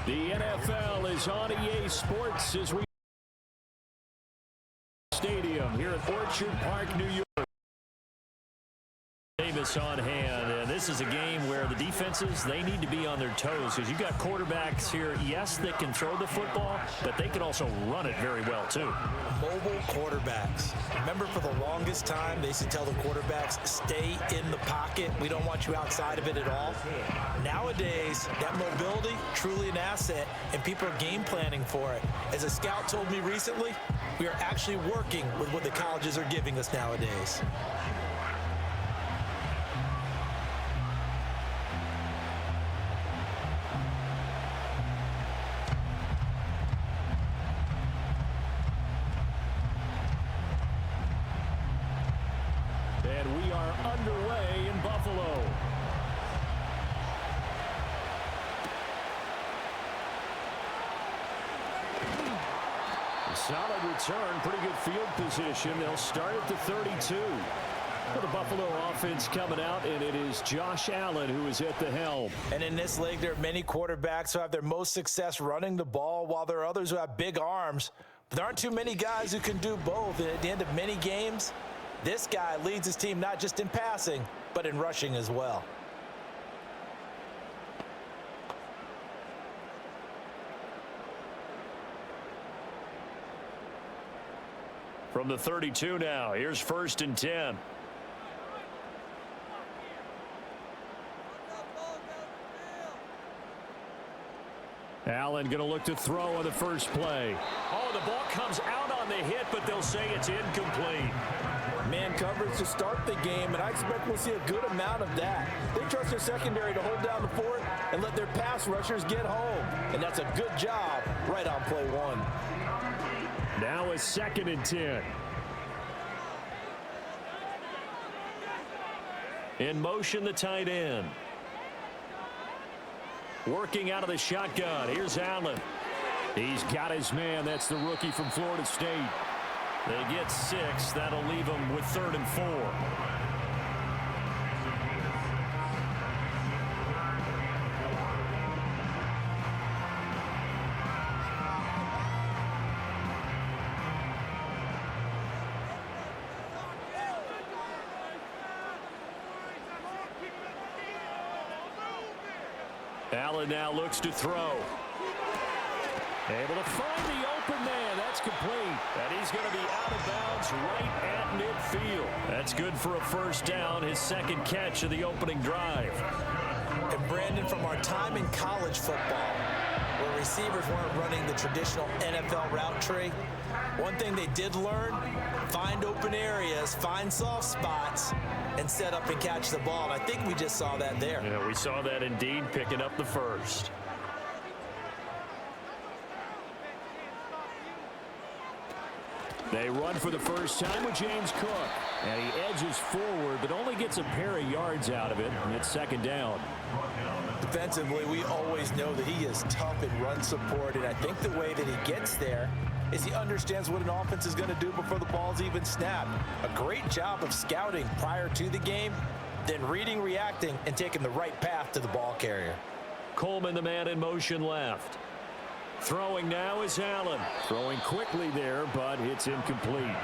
The NFL is on EA Sports as we stadium here at Orchard Park, New York. Davis on hand, and this is a game where the defenses, they need to be on their toes because you've got quarterbacks here, yes, that can throw the football, but they can also run it very well, too. Mobile quarterbacks. Remember, for the longest time, they used to tell the quarterbacks, stay in the pocket. We don't want you outside of it at all. Nowadays, that mobility, truly an asset, and people are game planning for it. As a scout told me recently, we are actually working with what the colleges are giving us nowadays. And we are underway in Buffalo. A solid return, pretty good field position. They'll start at the 32. For the Buffalo offense coming out, and it is Josh Allen who is at the helm. And in this league, there are many quarterbacks who have their most success running the ball, while there are others who have big arms. But there aren't too many guys who can do both. And at the end of many games, this guy leads his team not just in passing, but in rushing as well. From the 32 now, here's 1st and 10. Allen going to look to throw on the first play. Oh, the ball comes out on the hit, but they'll say it's incomplete. Man coverage to start the game, and I expect we'll see a good amount of that. They trust their secondary to hold down the fort and let their pass rushers get home. And that's a good job right on play one. Now a 2nd and 10. In motion, the tight end. Working out of the shotgun. Here's Allen. He's got his man. That's the rookie from Florida State. They get 6. That'll leave them with 3rd and 4. Allen now looks to throw. Able to find the open man. That's complete. And he's going to be out of bounds right at midfield. That's good for a 1st down, his 2nd catch of the opening drive. And Brandon, from our time in college football, where receivers weren't running the traditional NFL route tree, one thing they did learn, find open areas, find soft spots, and set up and catch the ball. And I think we just saw that there. Yeah, we saw that indeed, picking up the 1st. They run for the first time with James Cook. And he edges forward, but only gets a pair of yards out of it. And it's 2nd down. Defensively, we always know that he is tough in run support. And I think the way that he gets there is he understands what an offense is going to do before the ball's even snapped. A great job of scouting prior to the game, then reading, reacting, and taking the right path to the ball carrier. Coleman, the man in motion left. Throwing now is Allen. Throwing quickly there, but it's incomplete.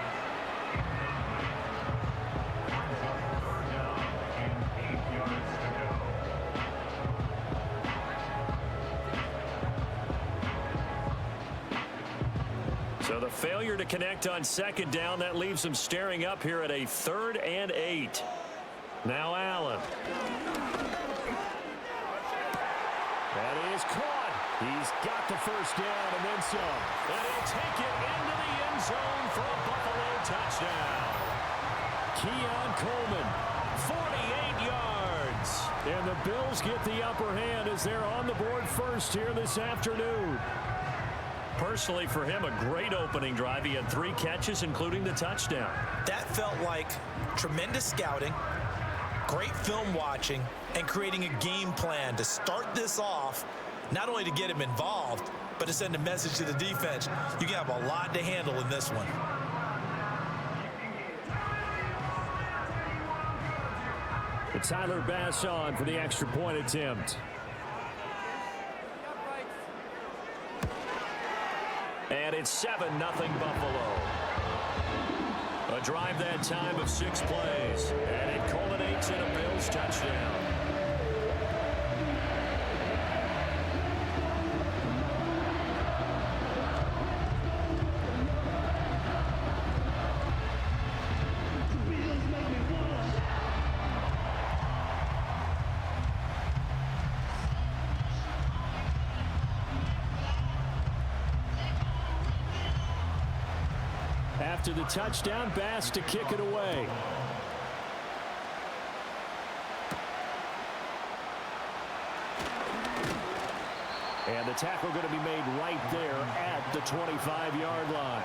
So the failure to connect on 2nd down, that leaves them staring up here at a 3rd and 8. Now Allen. That is caught. He's got the 1st down and then some. And he'll take it into the end zone for a Buffalo touchdown. Keon Coleman, 48 yards. And the Bills get the upper hand as they're on the board first here this afternoon. Personally, for him, a great opening drive. He had 3 catches, including the touchdown. That felt like tremendous scouting, great film watching, and creating a game plan to start this off, not only to get him involved, but to send a message to the defense. You can have a lot to handle in this one. It's Tyler Bass on for the extra point attempt. it's 7-0 Buffalo. A drive that time of 6 plays, and it culminates in a Bills touchdown. After the touchdown, Bass to kick it away. And the tackle going to be made right there at the 25-yard line.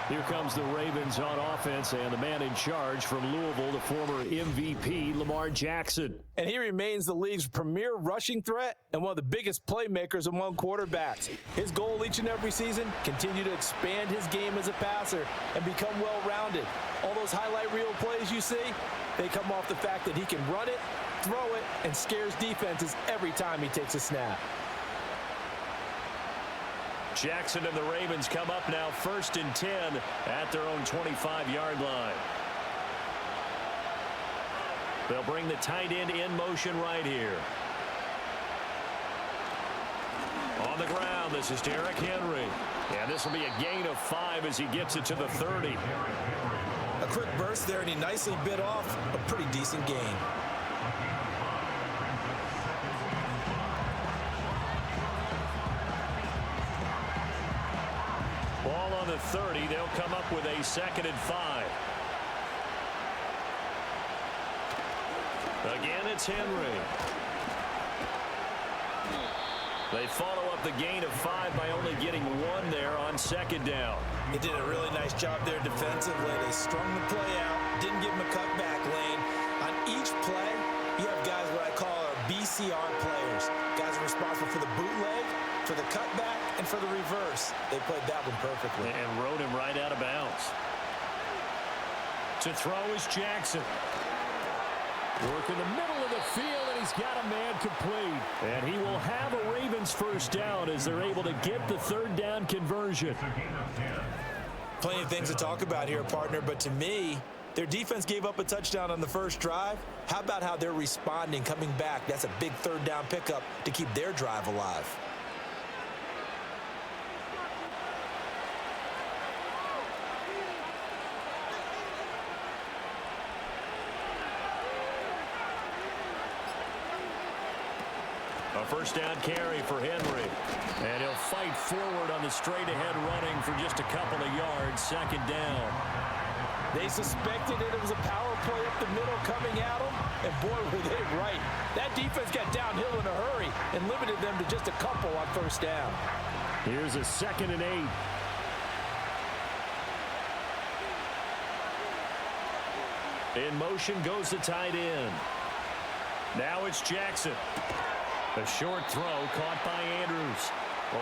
Here comes the Ravens on offense, and the man in charge from Louisville, the former MVP, Lamar Jackson. And he remains the league's premier rushing threat and one of the biggest playmakers among quarterbacks. His goal each and every season, continue to expand his game as a passer and become well-rounded. All those highlight reel plays you see, they come off the fact that he can run it, throw it, and scares defenses every time he takes a snap. Jackson and the Ravens come up now 1st and 10 at their own 25-yard line. They'll bring the tight end in motion right here. On the ground, this is Derrick Henry. And this will be a gain of 5 as he gets it to the 30. A quick burst there, and he nicely bit off a pretty decent gain. Ball on the 30. They'll come up with a 2nd and 5. Again, it's Henry. They follow up the gain of 5 by only getting 1 there on 2nd down. They did a really nice job there defensively. They strung the play out, didn't give him a cutback lane. On each play, you have guys what I call our BCR players. Guys are responsible for the bootleg, for the cutback, and for the reverse. They played that one perfectly. And rode him right out of bounds. To throw is Jackson. Work in the middle of the field, and he's got a man complete. And he will have a Ravens first down as they're able to get the 3rd down conversion. Plenty of things to talk about here, partner, but to me, their defense gave up a touchdown on the first drive. How about how they're responding, coming back? That's a big 3rd down pickup to keep their drive alive. A first down carry for Henry. And he'll fight forward on the straight-ahead running for just a couple of yards. 2nd down. They suspected it was a power play up the middle coming at them, and boy, were they right. That defense got downhill in a hurry and limited them to just a couple on 1st down. Here's a 2nd and 8. In motion goes the tight end. Now it's Jackson. A short throw caught by Andrews.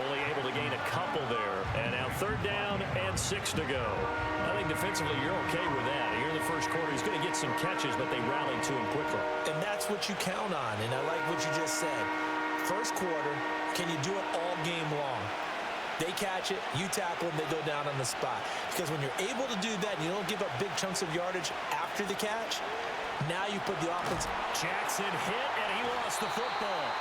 Only able to gain a couple there. And now 3rd down and 6 to go. I think defensively you're okay with that. Here in the first quarter, he's going to get some catches, but they rallied to him quickly. And that's what you count on, and I like what you just said. First quarter, can you do it all game long? They catch it, you tackle them, they go down on the spot. Because when you're able to do that and you don't give up big chunks of yardage after the catch, now you put the offense. Jackson hit, and he lost the football.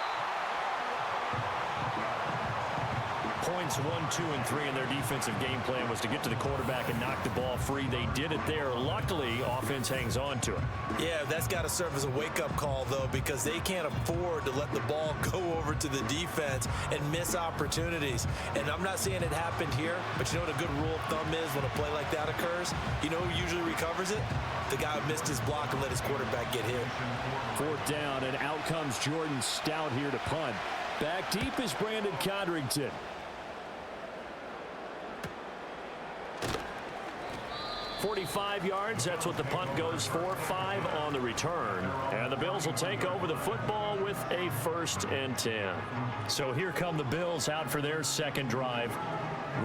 Points 1, 2, and 3 in their defensive game plan was to get to the quarterback and knock the ball free. They did it there. Luckily, offense hangs on to it. Yeah, that's got to serve as a wake-up call, though, because they can't afford to let the ball go over to the defense and miss opportunities. And I'm not saying it happened here, but you know what a good rule of thumb is when a play like that occurs? You know who usually recovers it? The guy who missed his block and let his quarterback get hit. 4th down, and out comes Jordan Stout here to punt. Back deep is Brandon Codrington. 45 yards, that's what the punt goes for. 5 on the return. And the Bills will take over the football with a 1st and 10. So here come the Bills out for their 2nd drive.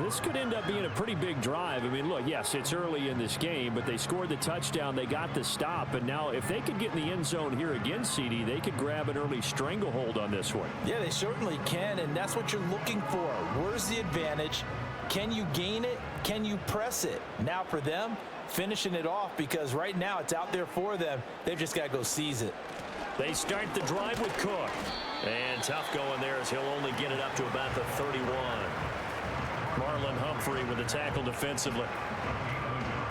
This could end up being a pretty big drive. I mean, look, yes, it's early in this game, but they scored the touchdown. They got the stop. And now if they could get in the end zone here again, CD, they could grab an early stranglehold on this one. Yeah, they certainly can, and that's what you're looking for. Where's the advantage? Can you gain it? Can you press it? Now for them, finishing it off, because right now it's out there for them. They've just got to go seize it. They start the drive with Cook. And tough going there as he'll only get it up to about the 31. Marlon Humphrey with the tackle defensively.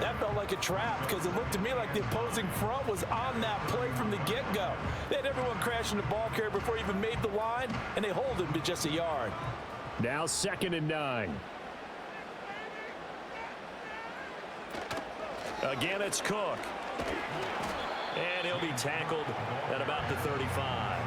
That felt like a trap because it looked to me like the opposing front was on that play from the get-go. They had everyone crashing the ball carrier before he even made the line, and they hold him to just a yard. Now 2nd and 9. Again, it's Cook. And he'll be tackled at about the 35.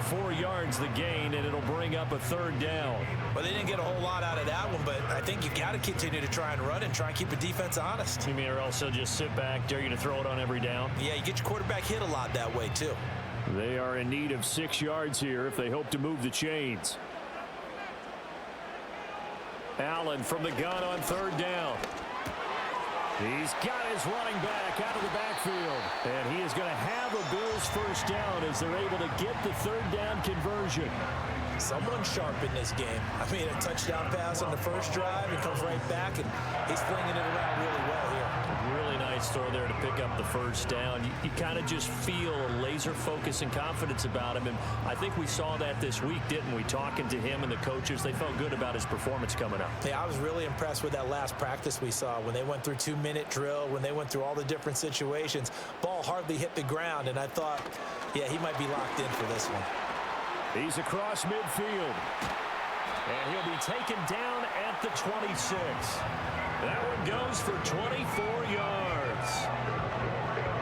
4 yards the gain, and it'll bring up a 3rd down. Well, they didn't get a whole lot out of that one, but I think you got to continue to try and run and try and keep the defense honest. You mean or else they'll just sit back, dare you to throw it on every down? Yeah, you get your quarterback hit a lot that way, too. They are in need of 6 yards here if they hope to move the chains. Allen from the gun on 3rd down. He's got his running back out of the backfield. And he is going to have a Bills 1st down as they're able to get the 3rd down conversion. Someone sharp in this game. I mean, a touchdown pass on the first drive. He comes right back, and he's flinging it around really well here. Really nice throw there to pick up the 1st down. You kind of just feel a laser focus and confidence about him. And I think we saw that this week, didn't we? Talking to him and the coaches, they felt good about his performance coming up. Yeah, I was really impressed with that last practice we saw when they went through 2-minute drill, when they went through all the different situations. Ball hardly hit the ground, and I thought, yeah, he might be locked in for this one. He's across midfield. And he'll be taken down at the 26. That one goes for 24 yards.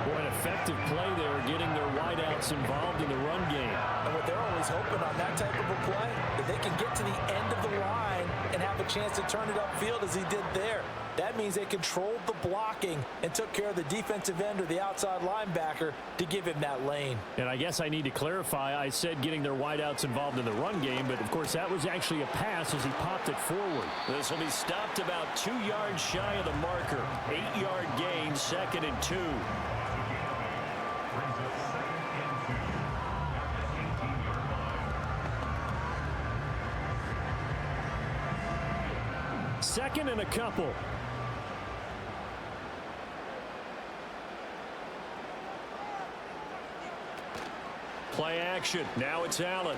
Boy, an effective play there, getting their wideouts involved in the run game. And what they're always hoping on that type of a play, that they can get to the end of the line and have a chance to turn it upfield as he did there. That means they controlled the blocking and took care of the defensive end or the outside linebacker to give him that lane. And I guess I need to clarify, I said getting their wideouts involved in the run game, but of course that was actually a pass as he popped it forward. This will be stopped about 2 yards shy of the marker. 8-yard gain, 2nd and 2. Second and a couple. Play action. Now it's Allen.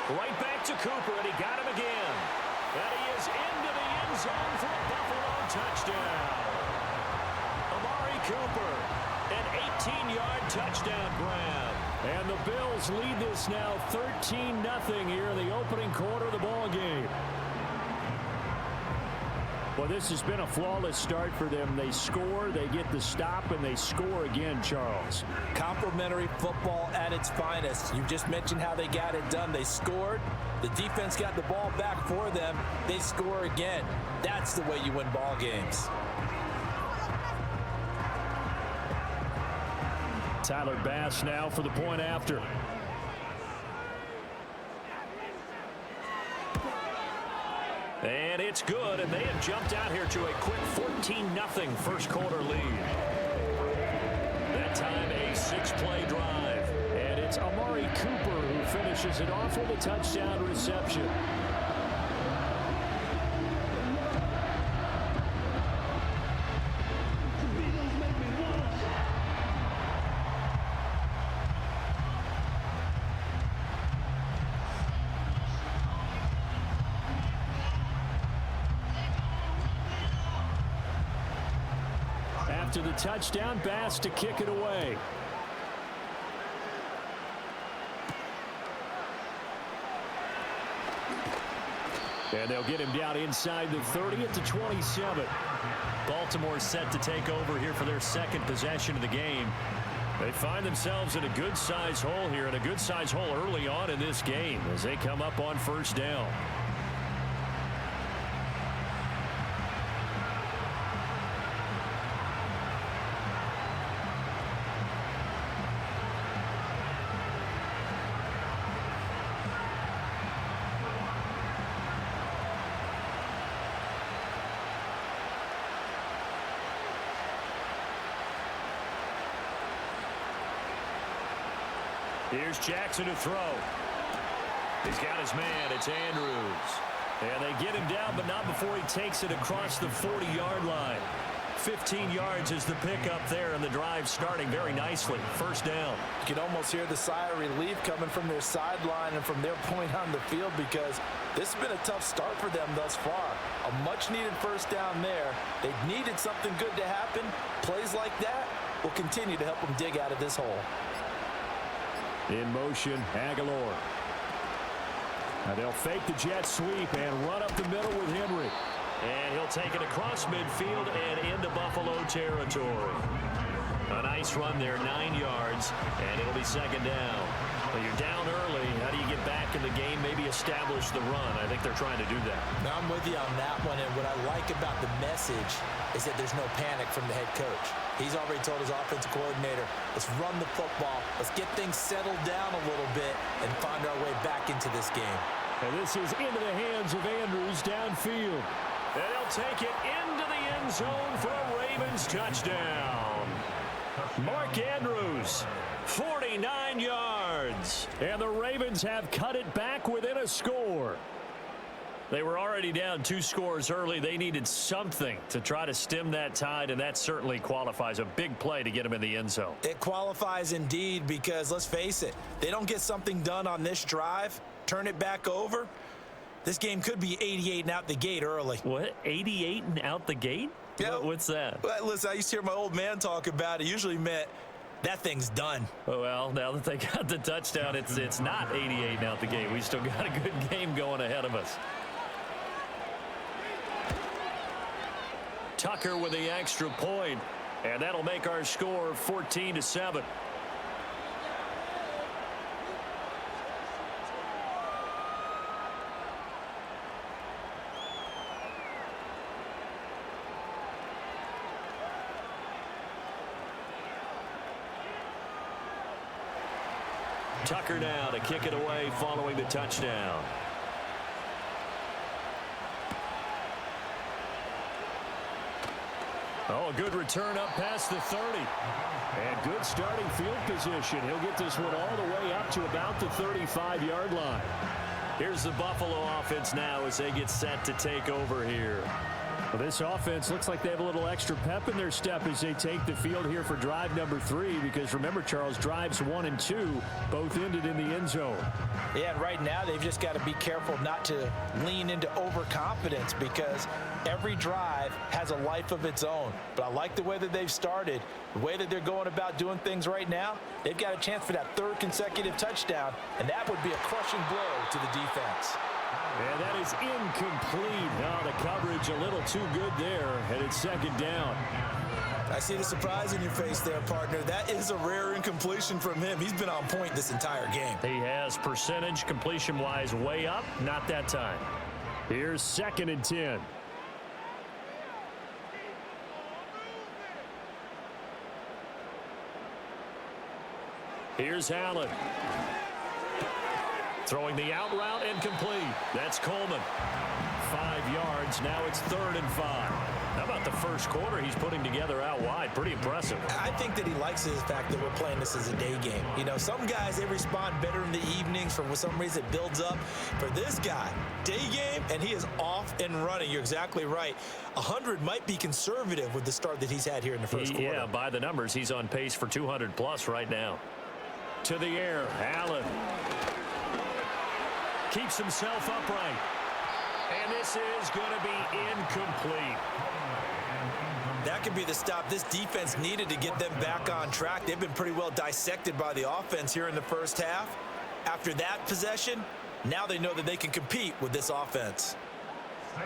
Right back to Cooper, and he got him again. And he is into the end zone for a Buffalo touchdown. Amari Cooper, an 18-yard touchdown grab. And the Bills lead this now 13-0 here in the opening quarter of the ball game. Well, this has been a flawless start for them. They score, they get the stop, and they score again, Charles. Complimentary football at its finest. You just mentioned how they got it done. They scored. The defense got the ball back for them. They score again. That's the way you win ball games. Tyler Bass now for the point after. And it's good, and they have jumped out here to a quick 14-0 first quarter lead. That time a 6-play drive, and it's Amari Cooper who finishes it off with a touchdown reception. After the touchdown, Bass to kick it away. And they'll get him down inside the 30 at the 27. Baltimore set to take over here for their 2nd possession of the game. They find themselves in a good-sized hole here, and a good-sized hole early on in this game as they come up on 1st down. Here's Jackson to throw. He's got his man. It's Andrews. And they get him down, but not before he takes it across the 40-yard line. 15 yards is the pickup there, and the drive starting very nicely. First down. You can almost hear the sigh of relief coming from their sideline and from their point on the field, because this has been a tough start for them thus far. A much-needed first down there. They needed something good to happen. Plays like that will continue to help them dig out of this hole. In motion, Aguilar. Now they'll fake the jet sweep and run up the middle with Henry. And he'll take it across midfield and into Buffalo territory. A nice run there, 9 yards, and it'll be second down. Well, you're down early. How do you get back in the game, maybe establish the run? I think they're trying to do that. Now, I'm with you on that one, and what I like about the message is that there's no panic from the head coach. He's already told his offensive coordinator, let's run the football, let's get things settled down a little bit and find our way back into this game. And this is into the hands of Andrews downfield. And he'll take it into the end zone for a Ravens touchdown. Mark Andrews, 49 yards. And the Ravens have cut it back within a score. They were already down 2 scores early. They needed something to try to stem that tide, and that certainly qualifies. A big play to get them in the end zone. It qualifies indeed, because let's face it, they don't get something done on this drive, turn it back over, this game could be 88 and out the gate early. What? 88 and out the gate? Yeah. What's that? Well, listen, I used to hear my old man talk about it. Usually meant that thing's done. Well, now that they got the touchdown, it's not 88 and out the gate. We still got a good game going ahead of us. Tucker with the extra point, and that'll make our score 14-7. Tucker now to kick it away following the touchdown. Oh, a good return up past the 30. And good starting field position. He'll get this one all the way up to about the 35-yard line. Here's the Buffalo offense now as they get set to take over here. Well, this offense looks like they have a little extra pep in their step as they take the field here for drive number 3, because remember, Charles, drives 1 and 2 both ended in the end zone. Yeah, and right now they've just got to be careful not to lean into overconfidence, because every drive has a life of its own. But I like the way that they've started, the way that they're going about doing things right now. They've got a chance for that 3rd consecutive touchdown, and that would be a crushing blow to the defense. And that is incomplete. Now the coverage a little too good there, and it's second down. I see the surprise in your face there, partner. That is a rare incompletion from him. He's been on point this entire game. He has percentage completion-wise way up. Not that time. Here's 2nd and 10. Here's Allen. Throwing the out route incomplete. That's Coleman. 5 yards. Now it's 3rd and 5. How about the first quarter he's putting together out wide? Pretty impressive. I think that he likes the fact that we're playing this as a day game. You know, some guys, they respond better in the evenings. For some reason, it builds up. For this guy, day game, and he is off and running. You're exactly right. 100 might be conservative with the start that he's had here in the first quarter. Yeah, by the numbers, he's on pace for 200+ right now. To the air, Allen. Keeps himself upright. And this is going to be incomplete. That could be the stop this defense needed to get them back on track. They've been pretty well dissected by the offense here in the first half. After that possession, now they know that they can compete with this offense.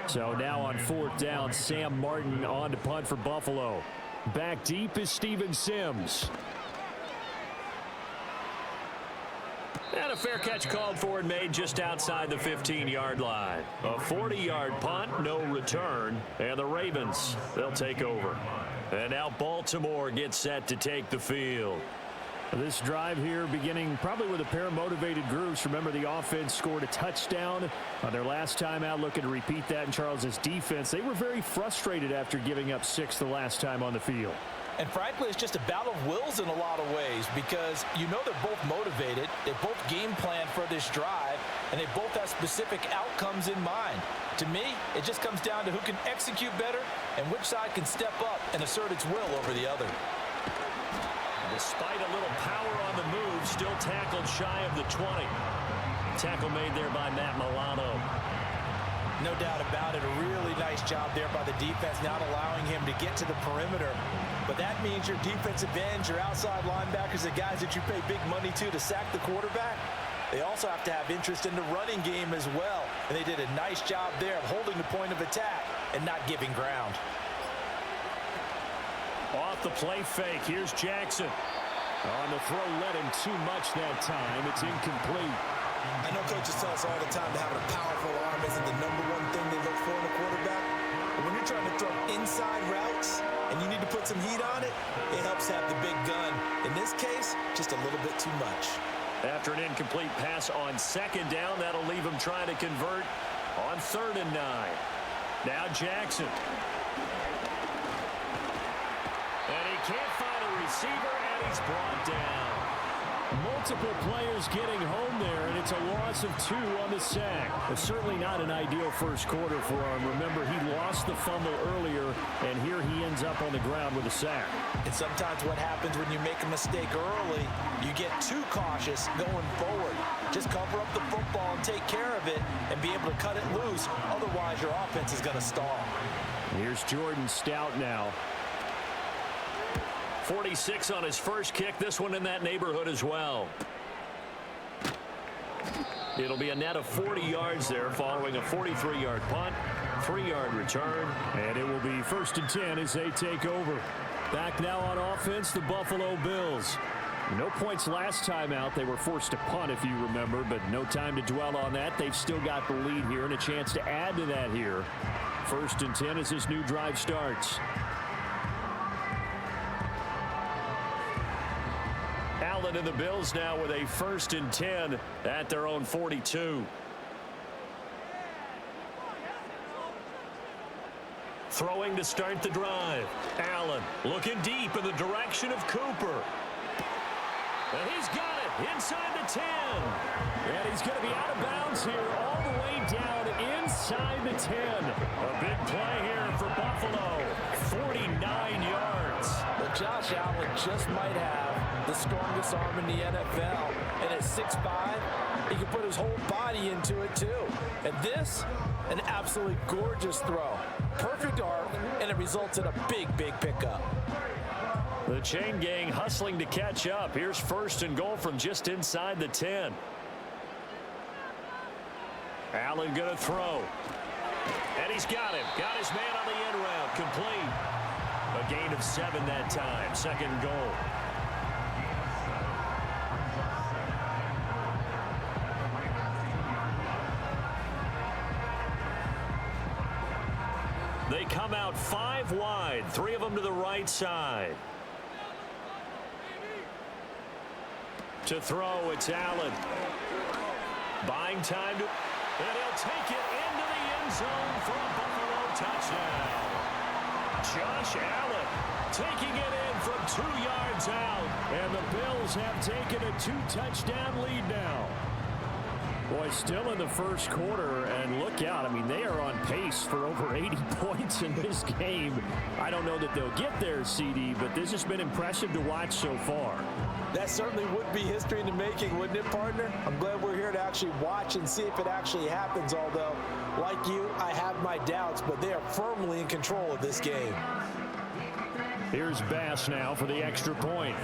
So now on 4th down, Sam Martin on to punt for Buffalo. Back deep is Steven Sims. And a fair catch called for and made just outside the 15-yard line. A 40-yard punt, no return, and the Ravens, they'll take over. And now Baltimore gets set to take the field. This drive here beginning probably with a pair of motivated groups. Remember, the offense scored a touchdown on their last time out, looking to repeat that in Charles's defense. They were very frustrated after giving up 6 the last time on the field. And frankly, it's just a battle of wills in a lot of ways because you know they're both motivated, they both game plan for this drive, and they both have specific outcomes in mind. To me, it just comes down to who can execute better and which side can step up and assert its will over the other. Despite a little power on the move, still tackled shy of the 20. Tackle made there by Matt Milano. No doubt about it, a really nice job there by the defense, not allowing him to get to the perimeter. But that means your defensive ends, your outside linebackers, the guys that you pay big money to sack the quarterback, they also have to have interest in the running game as well. And they did a nice job there of holding the point of attack and not giving ground. Off the play fake, here's Jackson. On the throw, led him too much that time. It's incomplete. I know coaches tell us all the time that having a powerful arm isn't the number one thing they look for in a quarterback. But when you're trying to throw inside routes and you need to put some heat on it, it helps have the big gun. In this case, just a little bit too much. After an incomplete pass on second down, that'll leave him trying to convert on 3rd and 9. Now Jackson. And he can't find a receiver, and he's brought down. Multiple players getting home there, and it's a loss of 2 on the sack. It's certainly not an ideal first quarter for him. Remember, he lost the fumble earlier, and here he ends up on the ground with a sack. And sometimes what happens when you make a mistake early, you get too cautious going forward. Just cover up the football and take care of it and be able to cut it loose. Otherwise, your offense is going to stall. Here's Jordan Stout now. 46 on his first kick. This one in that neighborhood as well. It'll be a net of 40 yards there following a 43-yard punt, 3-yard return, and it will be 1st and 10 as they take over. Back now on offense, the Buffalo Bills. No points last time out. They were forced to punt, if you remember, but no time to dwell on that. They've still got the lead here and a chance to add to that here. 1st and 10 as this new drive starts. Allen and the Bills now with a 1st and 10 at their own 42. Throwing to start the drive. Allen looking deep in the direction of Cooper. And he's got it inside the 10. And he's going to be out of bounds here all the way down inside the 10. A big play here for Buffalo. 49 yards. Well, Josh Allen just might have the strongest arm in the NFL. And at 6'5", he can put his whole body into it too. And this, an absolutely gorgeous throw. Perfect arc, and it results in a big, big pickup. The chain gang hustling to catch up. Here's 1st and goal from just inside the 10. Allen going to throw. And he's got him. Got his man on the end route. Complete. A gain of 7 that time. 2nd goal. They come out 5 wide. 3 of them to the right side. To throw, it's Allen. Buying time to... And he'll take it into the end zone for a Buffalo touchdown. Josh Allen taking it in from 2 yards out. And the Bills have taken a 2-touchdown lead now. Boy, still in the first quarter, and look out. I mean, they are on pace for over 80 points in this game. I don't know that they'll get there, CD, but this has been impressive to watch so far. That certainly would be history in the making, wouldn't it, partner? I'm glad we're here to actually watch and see if it actually happens, although, like you, I have my doubts, but they are firmly in control of this game. Here's Bass now for the extra point.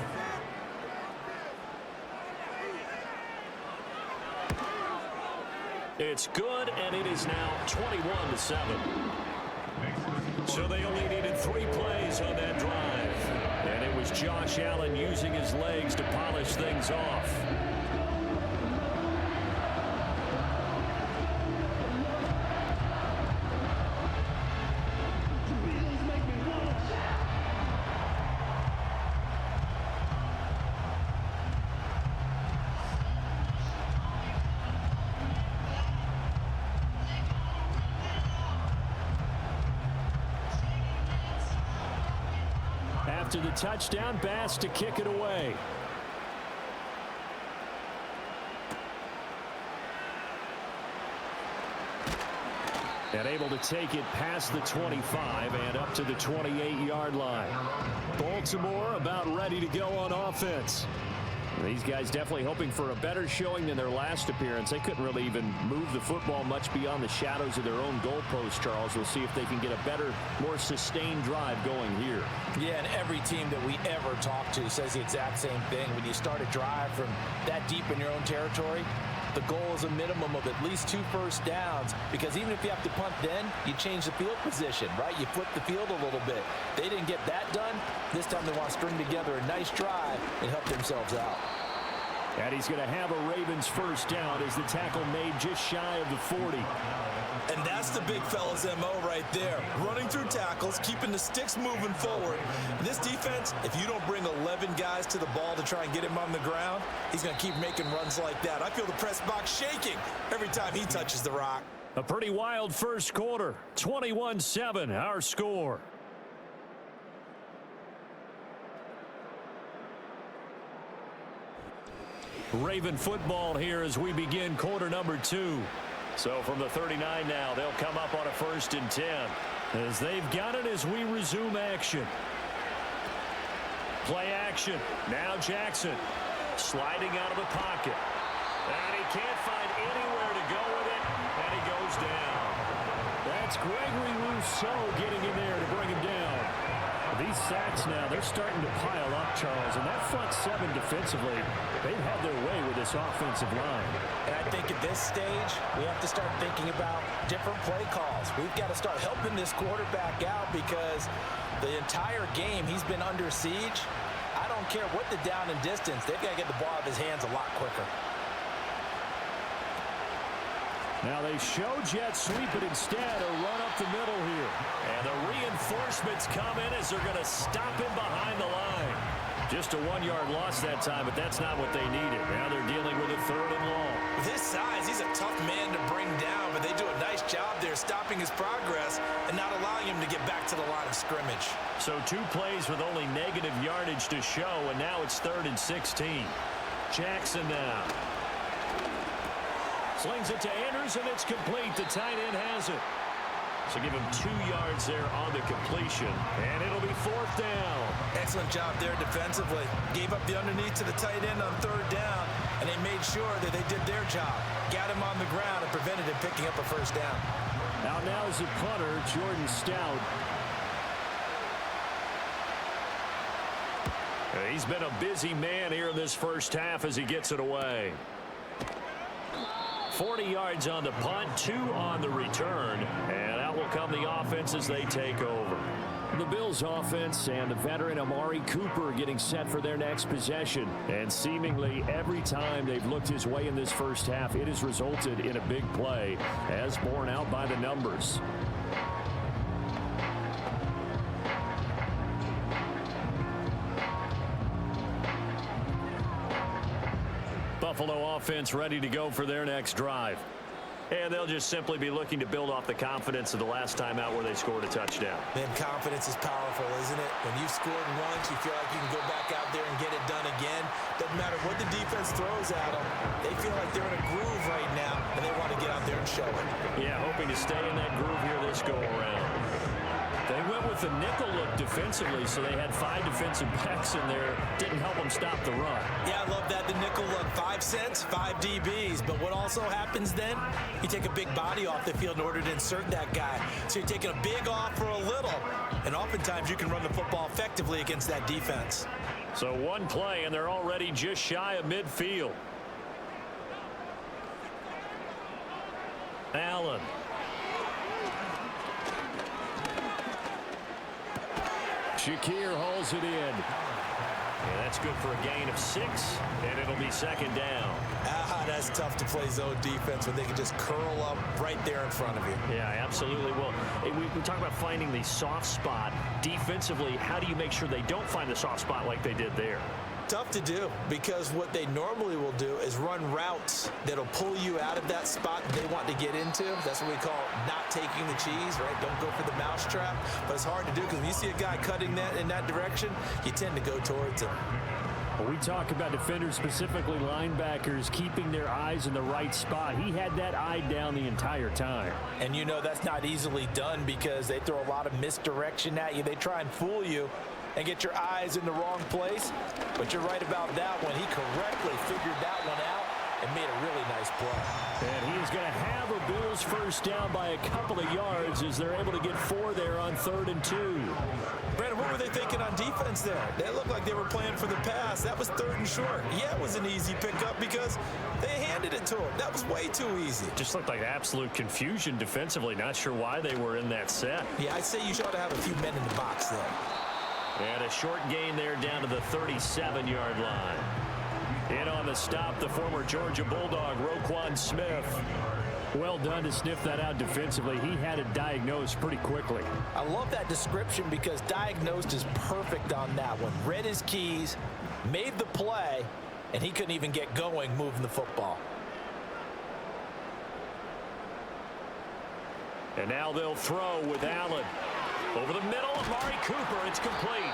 It's good, and it is now 21-7. So they only needed 3 plays on that drive. And it was Josh Allen using his legs to polish things off. after the touchdown. Bass to kick it away. And able to take it past the 25 and up to the 28-yard line. Baltimore about ready to go on offense. These guys definitely hoping for a better showing than their last appearance. They couldn't really even move the football much beyond the shadows of their own goalpost, Charles. We'll see if they can get a better, more sustained drive going here. Yeah, and every team that we ever talk to says the exact same thing. When you start a drive from that deep in your own territory, the goal is a minimum of at least 2 first downs, because even if you have to punt then, you change the field position, right? You flip the field a little bit. They didn't get that done. This time they want to string together a nice drive and help themselves out. And he's going to have a Ravens first down as the tackle made just shy of the 40. And that's the big fella's MO right there. Running through tackles, keeping the sticks moving forward. This defense, if you don't bring 11 guys to the ball to try and get him on the ground, he's going to keep making runs like that. I feel the press box shaking every time he touches the rock. A pretty wild first quarter. 21-7, our score. Raven football here as we begin quarter number 2. So from the 39 now, they'll come up on a 1st and 10 as they've got it as we resume action. Play action. Now Jackson sliding out of the pocket. And he can't find anywhere to go with it, and he goes down. That's Gregory Rousseau getting in there to bring him down. These sacks now, they're starting to pile up, Charles, and that front 7 defensively, they've had their way with this offensive line. And I think at this stage, we have to start thinking about different play calls. We've got to start helping this quarterback out, because the entire game he's been under siege. I don't care what the down and distance, they've got to get the ball out of his hands a lot quicker. Now they show jet sweep, but instead a run up the middle here. And the reinforcements come in as they're going to stop him behind the line. Just a 1-yard loss that time, but that's not what they needed. Now they're dealing with a 3rd and long. With his size, he's a tough man to bring down, but they do a nice job there stopping his progress and not allowing him to get back to the line of scrimmage. So 2 plays with only negative yardage to show, and now it's 3rd and 16. Jackson now. Slings it to Andrews, and it's complete. The tight end has it. So give him 2 yards there on the completion, and it'll be 4th down. Excellent job there defensively. Gave up the underneath to the tight end on 3rd down, and they made sure that they did their job. Got him on the ground and prevented him picking up a 1st down. Now's the punter, Jordan Stout. He's been a busy man here in this first half as he gets it away. 40 yards on the punt, 2 on the return, and out will come the offense as they take over. The Bills offense and the veteran Amari Cooper getting set for their next possession. And seemingly every time they've looked his way in this first half, it has resulted in a big play, as borne out by the numbers. Buffalo offense ready to go for their next drive. And they'll just simply be looking to build off the confidence of the last time out where they scored a touchdown. Man, confidence is powerful, isn't it? When you've scored once, you feel like you can go back out there and get it done again. Doesn't matter what the defense throws at them. They feel like they're in a groove right now, and they want to get out there and show it. Yeah, hoping to stay in that groove here this go-around. They went with the nickel look defensively, so they had 5 defensive backs in there. Didn't help them stop the run. Yeah, I love that, the nickel look. 5 cents, 5 DBs. But what also happens then, you take a big body off the field in order to insert that guy. So you're taking a big off for a little. And oftentimes you can run the football effectively against that defense. So 1 play, and they're already just shy of midfield. Allen. Shakir hauls it in. And that's good for a gain of 6, and it'll be 2nd down. That's tough to play zone defense when they can just curl up right there in front of you. Yeah, absolutely. Well, we talk about finding the soft spot. Defensively, how do you make sure they don't find the soft spot like they did there? Tough to do, because what they normally will do is run routes that'll pull you out of that spot that they want to get into. That's what we call not taking the cheese, right? Don't go for the mousetrap. But it's hard to do, because when you see a guy cutting that in that direction, you tend to go towards him. When we talk about defenders, specifically linebackers, keeping their eyes in the right spot, he had that eye down the entire time. And you know that's not easily done, because they throw a lot of misdirection at you. They try and fool you and get your eyes in the wrong place. But you're right about that one. He correctly figured that one out and made a really nice play. And he is going to have a Bills first down by a couple of yards as they're able to get 4 there on 3rd and 2. Brandon, what were they thinking on defense there? They looked like they were playing for the pass. That was 3rd and short. Yeah, it was an easy pickup because they handed it to him. That was way too easy. Just looked like absolute confusion defensively. Not sure why they were in that set. Yeah, I'd say you should have a few men in the box there. And a short gain there down to the 37-yard line. In on the stop, the former Georgia Bulldog, Roquan Smith. Well done to sniff that out defensively. He had it diagnosed pretty quickly. I love that description, because diagnosed is perfect on that one. Read his keys, made the play, and he couldn't even get going moving the football. And now they'll throw with Allen. Over the middle, Amari Cooper. It's complete.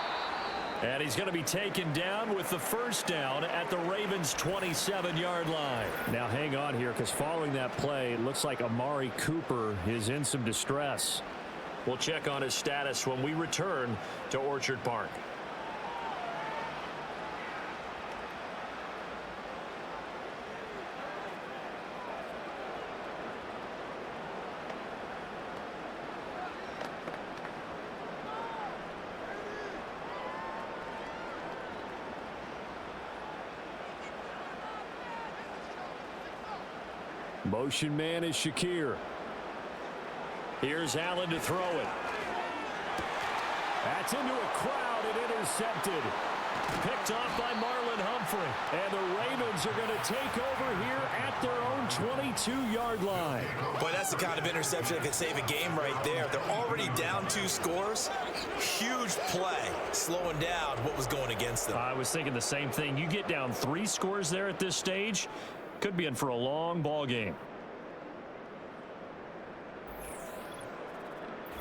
And he's going to be taken down with the first down at the Ravens' 27-yard line. Now hang on here, because following that play, it looks like Amari Cooper is in some distress. We'll check on his status when we return to Orchard Park. Motion man is Shakir. Here's Allen to throw it. That's into a crowd and intercepted. Picked off by Marlon Humphrey. And the Ravens are going to take over here at their own 22-yard line. Boy, that's the kind of interception that could save a game right there. They're already down 2 scores. Huge play, slowing down what was going against them. I was thinking the same thing. You get down 3 scores there at this stage, could be in for a long ball game.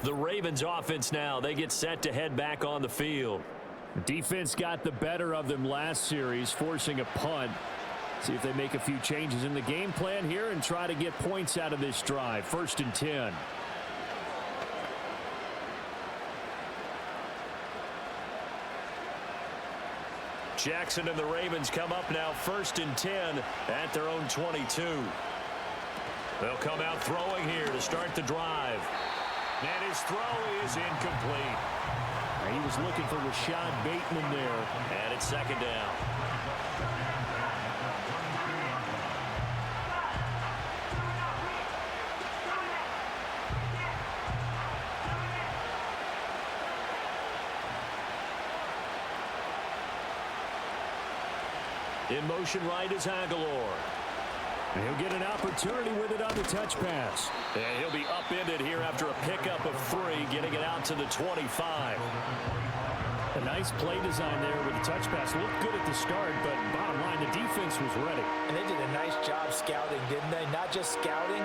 The Ravens offense now, they get set to head back on the field. Defense got the better of them last series, forcing a punt. See if they make a few changes in the game plan here and try to get points out of this drive. 1st and 10. Jackson and the Ravens come up now 1st and 10 at their own 22. They'll come out throwing here to start the drive. And his throw is incomplete. He was looking for Rashad Bateman there. And it's 2nd down. In motion right is Aguilar. And he'll get an opportunity with it on the touch pass. And he'll be upended here after a pickup of 3, getting it out to the 25. A nice play design there with the touch pass. Looked good at the start, but bottom line, the defense was ready. And they did a nice job scouting, didn't they? Not just scouting,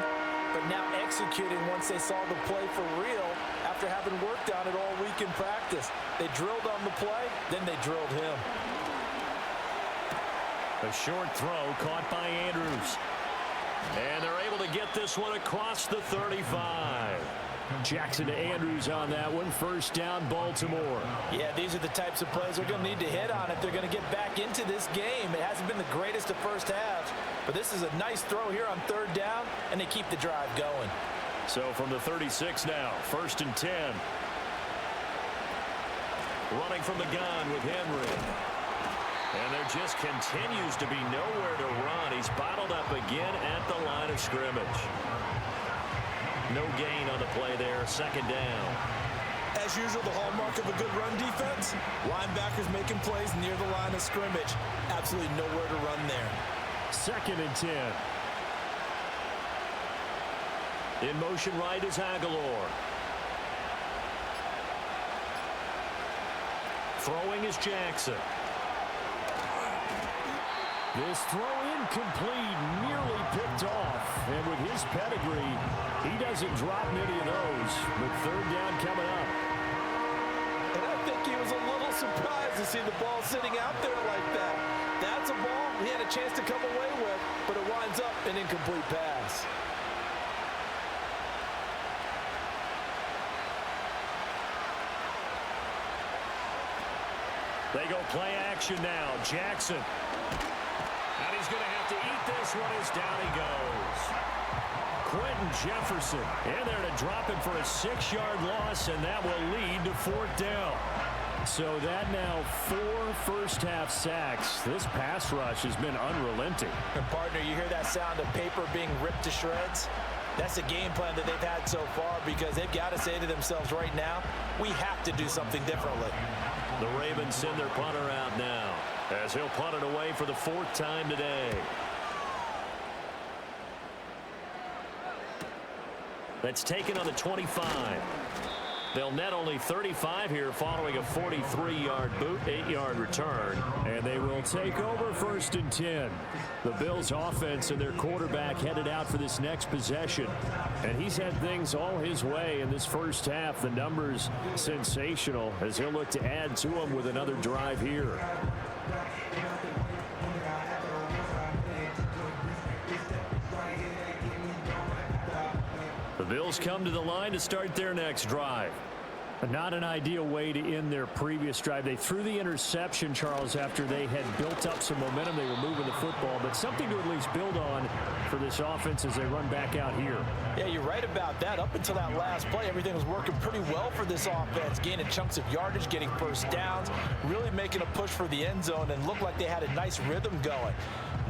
but now executing once they saw the play for real after having worked on it all week in practice. They drilled on the play, then they drilled him. A short throw caught by Andrews. And they're able to get this one across the 35. Jackson to Andrews on that one. 1st down, Baltimore. Yeah, these are the types of plays they're going to need to hit on if they're going to get back into this game. It hasn't been the greatest of first halves, but this is a nice throw here on 3rd down, and they keep the drive going. So from the 36 now, 1st and 10. Running from the gun with Henry. And there just continues to be nowhere to run. He's bottled up again at the line of scrimmage. No gain on the play there. 2nd down. As usual, the hallmark of a good run defense, linebackers making plays near the line of scrimmage. Absolutely nowhere to run there. 2nd and 10. In motion right is Aguilar. Throwing is Jackson. This throw incomplete, nearly picked off. And with his pedigree, he doesn't drop many of those. But third down coming up. And I think he was a little surprised to see the ball sitting out there like that. That's a ball he had a chance to come away with, but it winds up an incomplete pass. They go play action now. Jackson. And he's going to have to eat this one as down he goes. Quentin Jefferson in there to drop him for a 6-yard loss, and that will lead to fourth down. So that now 4 first-half sacks. This pass rush has been unrelenting. And, partner, you hear that sound of paper being ripped to shreds? That's the game plan that they've had so far, because they've got to say to themselves right now, we have to do something differently. The Ravens send their punter out now as he'll punt it away for the 4th time today. That's taken on the 25. They'll net only 35 here following a 43-yard boot, 8-yard return, and they will take over 1st and 10. The Bills offense and their quarterback headed out for this next possession, and he's had things all his way in this first half. The numbers sensational as he'll look to add to them with another drive here. The Bills come to the line to start their next drive. Not an ideal way to end their previous drive. They threw the interception, Charles, after they had built up some momentum. They were moving the football, but something to at least build on for this offense as they run back out here. Yeah, you're right about that. Up until that last play, everything was working pretty well for this offense, gaining chunks of yardage, getting first downs, really making a push for the end zone, and looked like they had a nice rhythm going.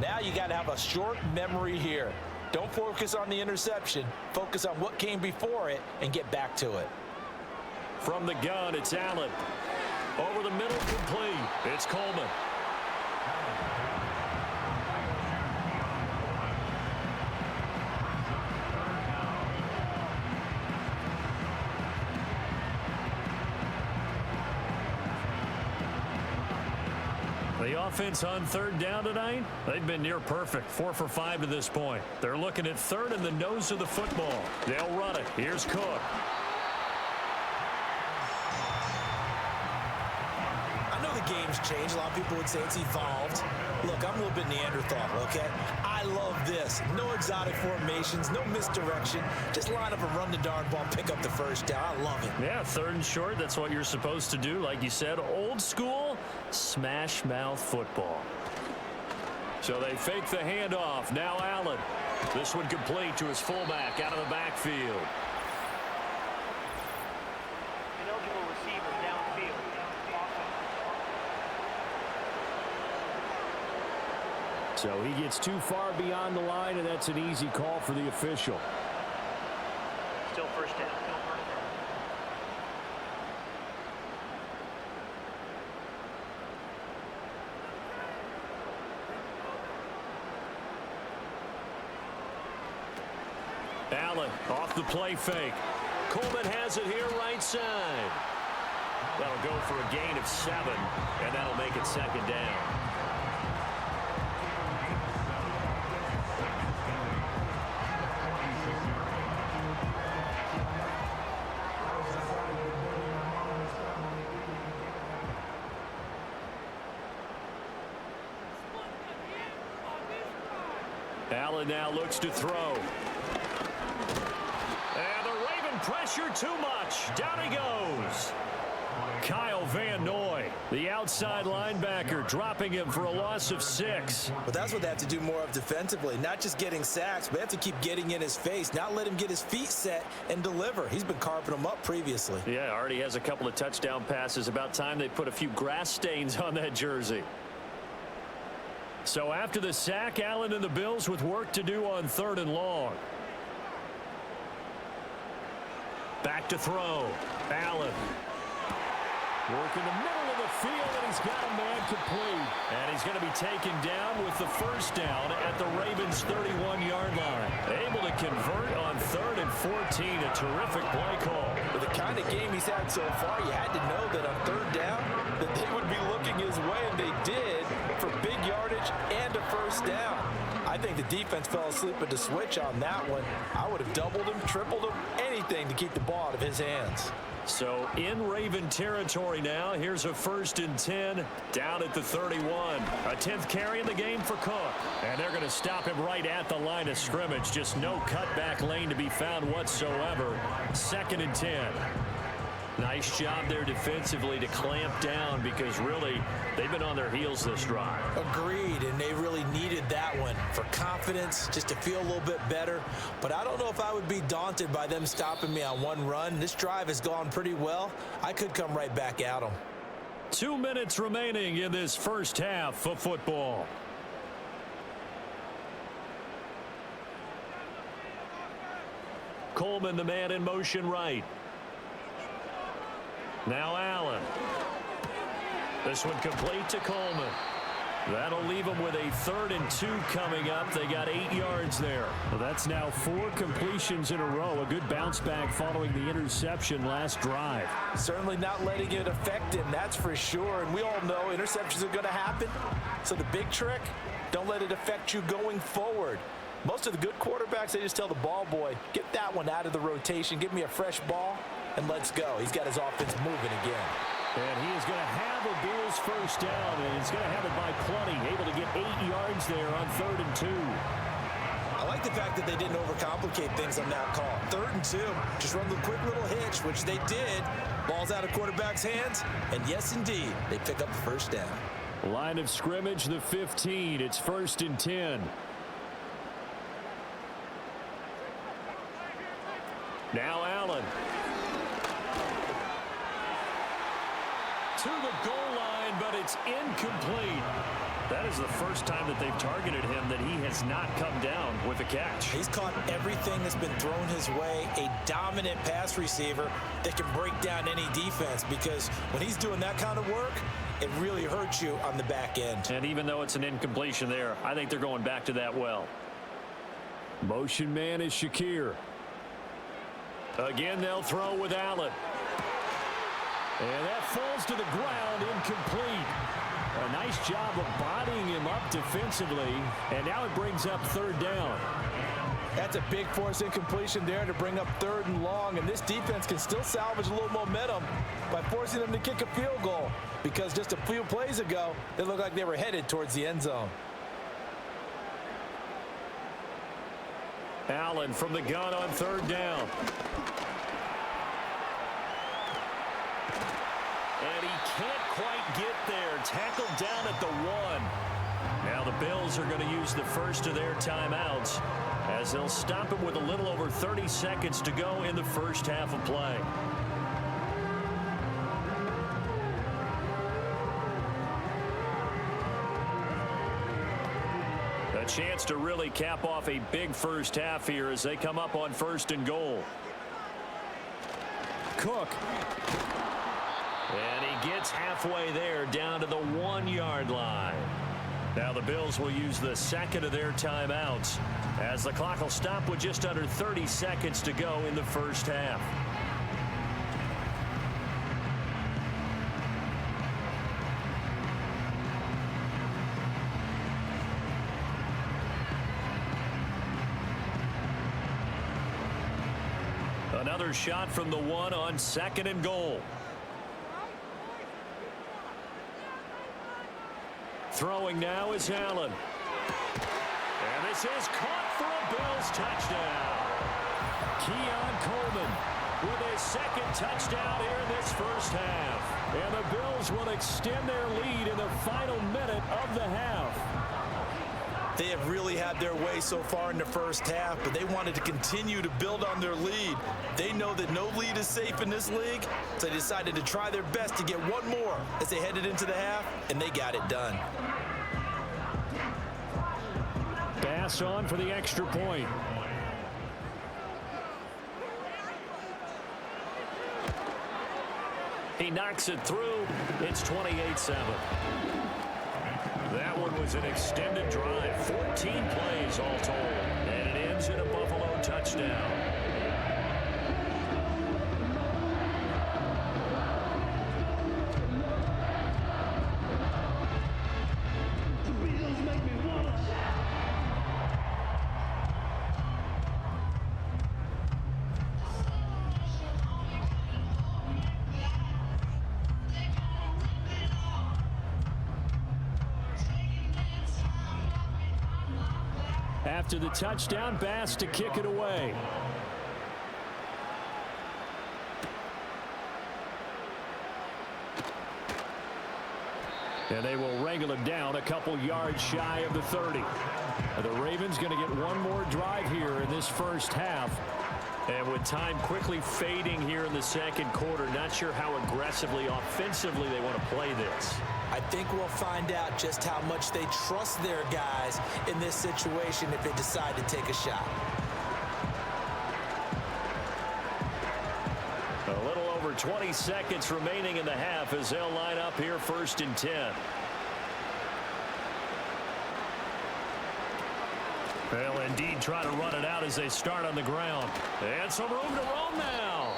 Now you got to have a short memory here. Don't focus on the interception. Focus on what came before it and get back to it. From the gun, it's Allen. Over the middle, complete. It's Coleman. The offense on third down tonight, they've been near perfect. 4 for 5 to this point. They're looking at third in the nose of the football. They'll run it. Here's Cook. Game's changed. A lot of people would say it's evolved. Look, I'm a little bit Neanderthal, okay? I love this. No exotic formations, no misdirection. Just line up and run the darn ball, pick up the first down. I love it. Yeah, 3rd and short. That's what you're supposed to do. Like you said, old school, smash mouth football. So they fake the handoff. Now Allen. This one complete to his fullback out of the backfield. So he gets too far beyond the line, and that's an easy call for the official. Still first down. Allen off the play fake. Coleman has it here right side. That'll go for a gain of 7, and that'll make it 2nd down. Allen now looks to throw. And the Raven pressure too much. Down he goes. Kyle Van Noy, the outside linebacker, dropping him for a loss of 6. But that's what they have to do more of defensively. Not just getting sacks, but they have to keep getting in his face. Not let him get his feet set and deliver. He's been carving them up previously. Yeah, already has a couple of touchdown passes. About time they put a few grass stains on that jersey. So after the sack, Allen and the Bills with work to do on 3rd and long. Back to throw. Allen. Work in the middle of the field, and he's got a man complete. And he's going to be taken down with the first down at the Ravens' 31-yard line. Able to convert on 3rd and 14. A terrific play call. With the kind of game he's had so far, you had to know that on 3rd down that they would be looking his way, and they did, for big yardage and a first down. I think the defense fell asleep at the switch on that one. I would have doubled him, tripled him, anything to keep the ball out of his hands. So in Raven territory now. Here's a 1st and 10 down at the 31. A 10th carry in the game for Cook. And they're going to stop him right at the line of scrimmage. Just no cutback lane to be found whatsoever. 2nd and 10. Nice job there defensively to clamp down, because really they've been on their heels this drive. Agreed, and they really needed that one for confidence, just to feel a little bit better. But I don't know if I would be daunted by them stopping me on one run. This drive has gone pretty well. I could come right back at them. 2 minutes remaining in this first half of football. Coleman, the man in motion right. Now Allen. This one complete to Coleman. That'll leave them with a 3rd and 2 coming up. They got 8 yards there. Well, that's now 4 completions in a row. A good bounce back following the interception last drive. Certainly not letting it affect him, that's for sure. And we all know interceptions are going to happen. So the big trick, don't let it affect you going forward. Most of the good quarterbacks, they just tell the ball boy, get that one out of the rotation, give me a fresh ball, and let's go. He's got his offense moving again. And he is going to have a Bills first down, and he's going to have it by plenty. Able to get 8 yards there on 3rd and 2. I like the fact that they didn't overcomplicate things on that call. 3rd and 2, just run the quick little hitch, which they did. Ball's out of quarterback's hands, and yes, indeed, they pick up the first down. Line of scrimmage, the 15. It's 1st and 10. Now Allen. To the goal line, but it's incomplete. That is the first time that they've targeted him that he has not come down with a catch. He's caught everything that's been thrown his way. A dominant pass receiver that can break down any defense, because when he's doing that kind of work, it really hurts you on the back end. And even though it's an incompletion there, I think they're going back to that well. Motion man is Shakir. Again, they'll throw with Allen. And that falls to the ground, incomplete. A nice job of bodying him up defensively, and now it brings up 3rd down. That's a big force incompletion there to bring up 3rd and long, and this defense can still salvage a little momentum by forcing them to kick a field goal, because just a few plays ago, they looked like they were headed towards the end zone. Allen from the gun on 3rd down. And he can't quite get there. Tackled down at the 1. Now the Bills are going to use the first of their timeouts, as they'll stop him with a little over 30 seconds to go in the first half of play. A chance to really cap off a big first half here as they come up on 1st and goal. Cook. And he gets halfway there, down to the 1-yard line. Now the Bills will use the second of their timeouts, as the clock will stop with just under 30 seconds to go in the first half. Another shot from the 1 on 2nd and goal. Throwing now is Allen. And this is caught for a Bills touchdown. Keon Coleman with his 2nd touchdown here in this first half. And the Bills will extend their lead in the final minute of the half. They have really had their way so far in the first half, but they wanted to continue to build on their lead. They know that no lead is safe in this league, so they decided to try their best to get one more as they headed into the half, and they got it done. Pass on for the extra point. He knocks it through. It's 28-7. That one was an extended drive. 14 plays all told. And it ends in a Buffalo touchdown. After the touchdown, Bass to kick it away. And they will wrangle him down a couple yards shy of the 30. The Ravens going to get one more drive here in this first half. And with time quickly fading here in the second quarter, not sure how aggressively, offensively they want to play this. I think we'll find out just how much they trust their guys in this situation if they decide to take a shot. A little over 20 seconds remaining in the half as they'll line up here 1st and 10. They'll indeed try to run it out as they start on the ground. And some room to roam now.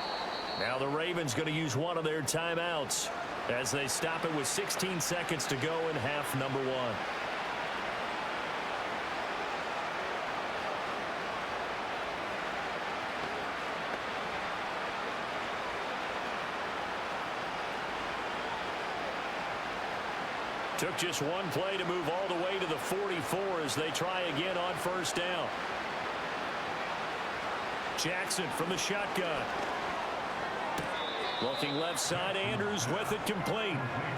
Now the Ravens going to use one of their timeouts as they stop it with 16 seconds to go in half number 1. Took just one play to move all the way to the 44 as they try again on 1st down. Jackson from the shotgun. Looking left side, Andrews with it complete.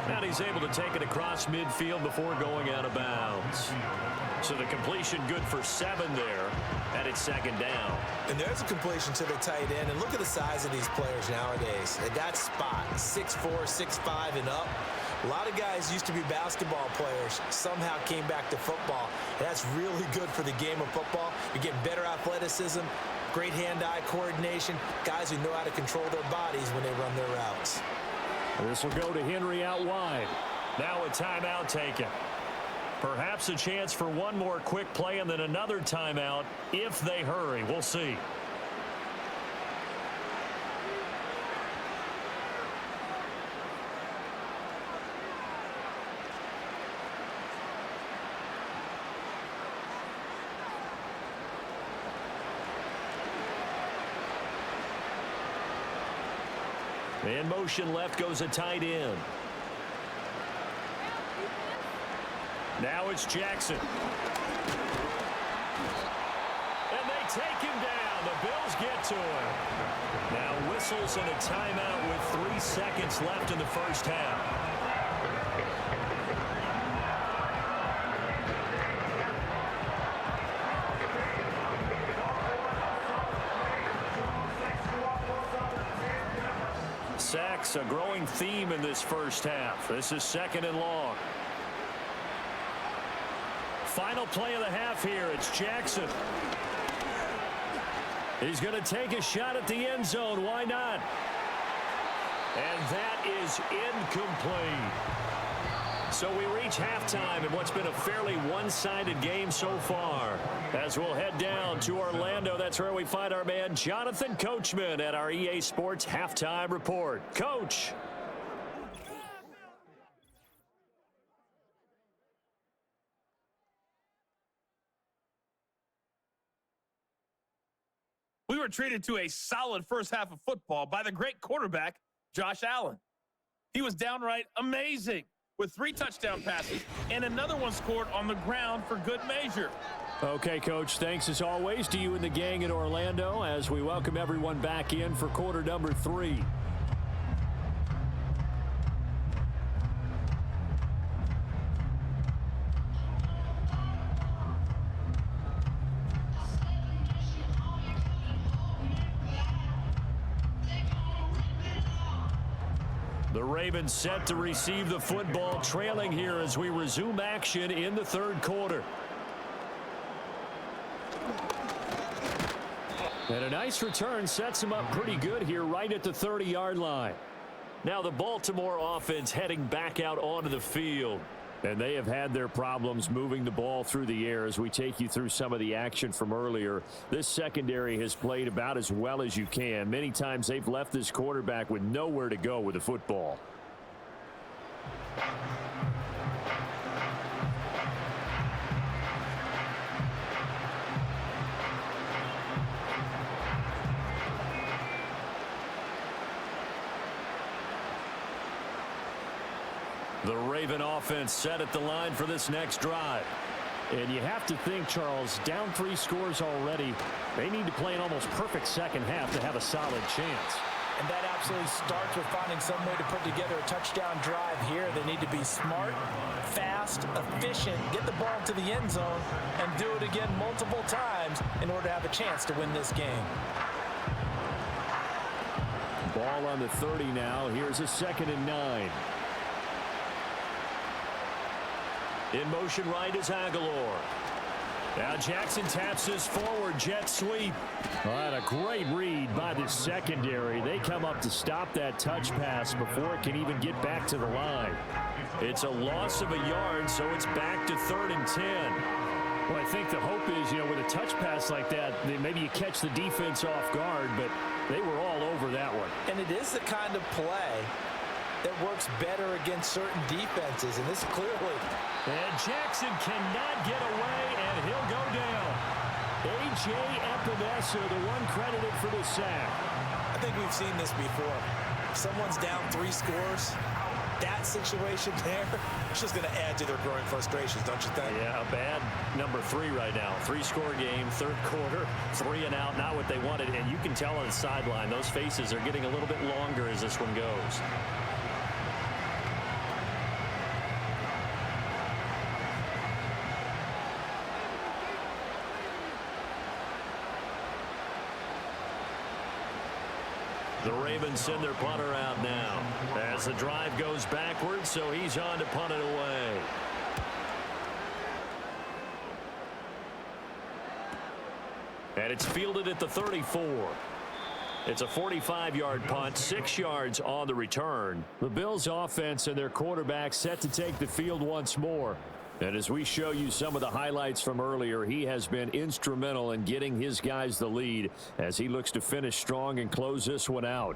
And he's able to take it across midfield before going out of bounds. So the completion good for 7 there, and it's 2nd down. And there's a completion to the tight end. And look at the size of these players nowadays. At that spot, 6'4", 6'5", and up. A lot of guys used to be basketball players, somehow came back to football. And that's really good for the game of football. You're getting better athleticism, great hand-eye coordination, guys who know how to control their bodies when they run their routes. This will go to Henry out wide. Now a timeout taken. Perhaps a chance for one more quick play and then another timeout if they hurry. We'll see. In motion left goes a tight end. Now it's Jackson. And they take him down. The Bills get to him. Now whistles and a timeout with 3 seconds left in the first half. Sacks, a growing theme in this first half. This is 2nd and long. Final play of the half here. It's Jackson. He's going to take a shot at the end zone. Why not? And that is incomplete. So we reach halftime in what's been a fairly one-sided game so far. As we'll head down to Orlando, that's where we find our man Jonathan Coachman at our EA Sports Halftime Report. Coach. We were treated to a solid first half of football by the great quarterback, Josh Allen. He was downright amazing with 3 touchdown passes and another one scored on the ground for good measure. Okay, Coach, thanks as always to you and the gang in Orlando as we welcome everyone back in for quarter number 3. The Ravens set to receive the football, trailing here as we resume action in the 3rd quarter. And a nice return sets him up pretty good here right at the 30-yard line. Now the Baltimore offense heading back out onto the field. And they have had their problems moving the ball through the air as we take you through some of the action from earlier. This secondary has played about as well as you can. Many times they've left this quarterback with nowhere to go with the football. The Raven offense set at the line for this next drive. And you have to think, Charles, down 3 scores already. They need to play an almost perfect second half to have a solid chance. And that absolutely starts with finding some way to put together a touchdown drive here. They need to be smart, fast, efficient, get the ball to the end zone, and do it again multiple times in order to have a chance to win this game. Ball on the 30 now. Here's a 2nd and 9. In motion right is Aguilar. Now Jackson taps his forward jet sweep. All right, a great read by the secondary. They come up to stop that touch pass before it can even get back to the line. It's a loss of a yard, so it's back to 3rd and 10. Well, I think the hope is, with a touch pass like that, maybe you catch the defense off guard, but they were all over that one. And it is the kind of play that works better against certain defenses, and this clearly. And Jackson cannot get away, and he'll go down. A.J. Epinesa, the one credited for the sack. I think we've seen this before. Someone's down 3 scores. That situation there, it's just going to add to their growing frustrations, don't you think? Yeah, a bad number 3 right now. 3-score game, 3rd quarter, 3 and out, not what they wanted. And you can tell on the sideline, those faces are getting a little bit longer as this one goes. The Ravens send their punter out now as the drive goes backwards, so he's on to punt it away. And it's fielded at the 34. It's a 45-yard punt, 6 yards on the return. The Bills offense and their quarterback set to take the field once more. And as we show you some of the highlights from earlier, he has been instrumental in getting his guys the lead as he looks to finish strong and close this one out.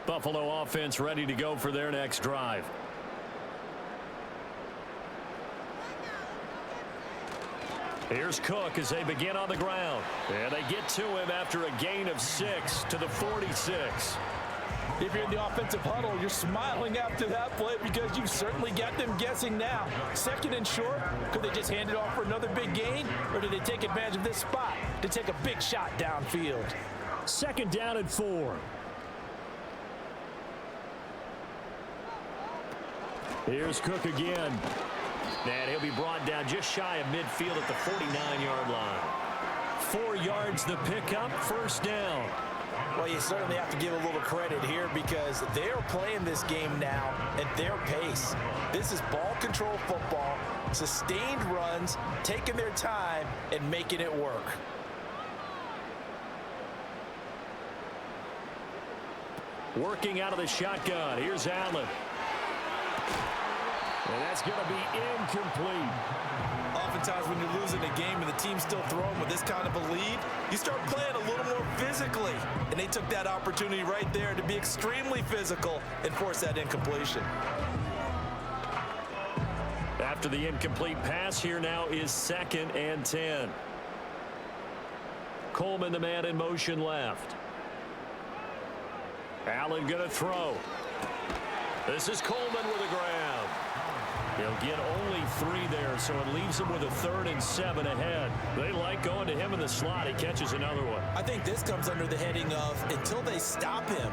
Buffalo offense ready to go for their next drive. Here's Cook as they begin on the ground. And they get to him after a gain of 6 to the 46. If you're in the offensive huddle, you're smiling after that play because you've certainly got them guessing now. 2nd and short, could they just hand it off for another big gain? Or did they take advantage of this spot to take a big shot downfield? 2nd down and 4. Here's Cook again. And he'll be brought down just shy of midfield at the 49-yard line. 4 yards the pickup, 1st down. Well, you certainly have to give a little credit here because they're playing this game now at their pace. This is ball control football, sustained runs, taking their time and making it work. Working out of the shotgun. Here's Allen. And that's going to be incomplete. Oftentimes when you're losing a game and the team's still throwing with this kind of a lead, you start playing a little more physically. And they took that opportunity right there to be extremely physical and force that incompletion. After the incomplete pass, here now is 2nd and 10. Coleman, the man in motion left. Allen going to throw. This is Coleman with a grab. He'll get only 3 there, so it leaves him with a 3rd and 7 ahead. They like going to him in the slot. He catches another one. I think this comes under the heading of until they stop him,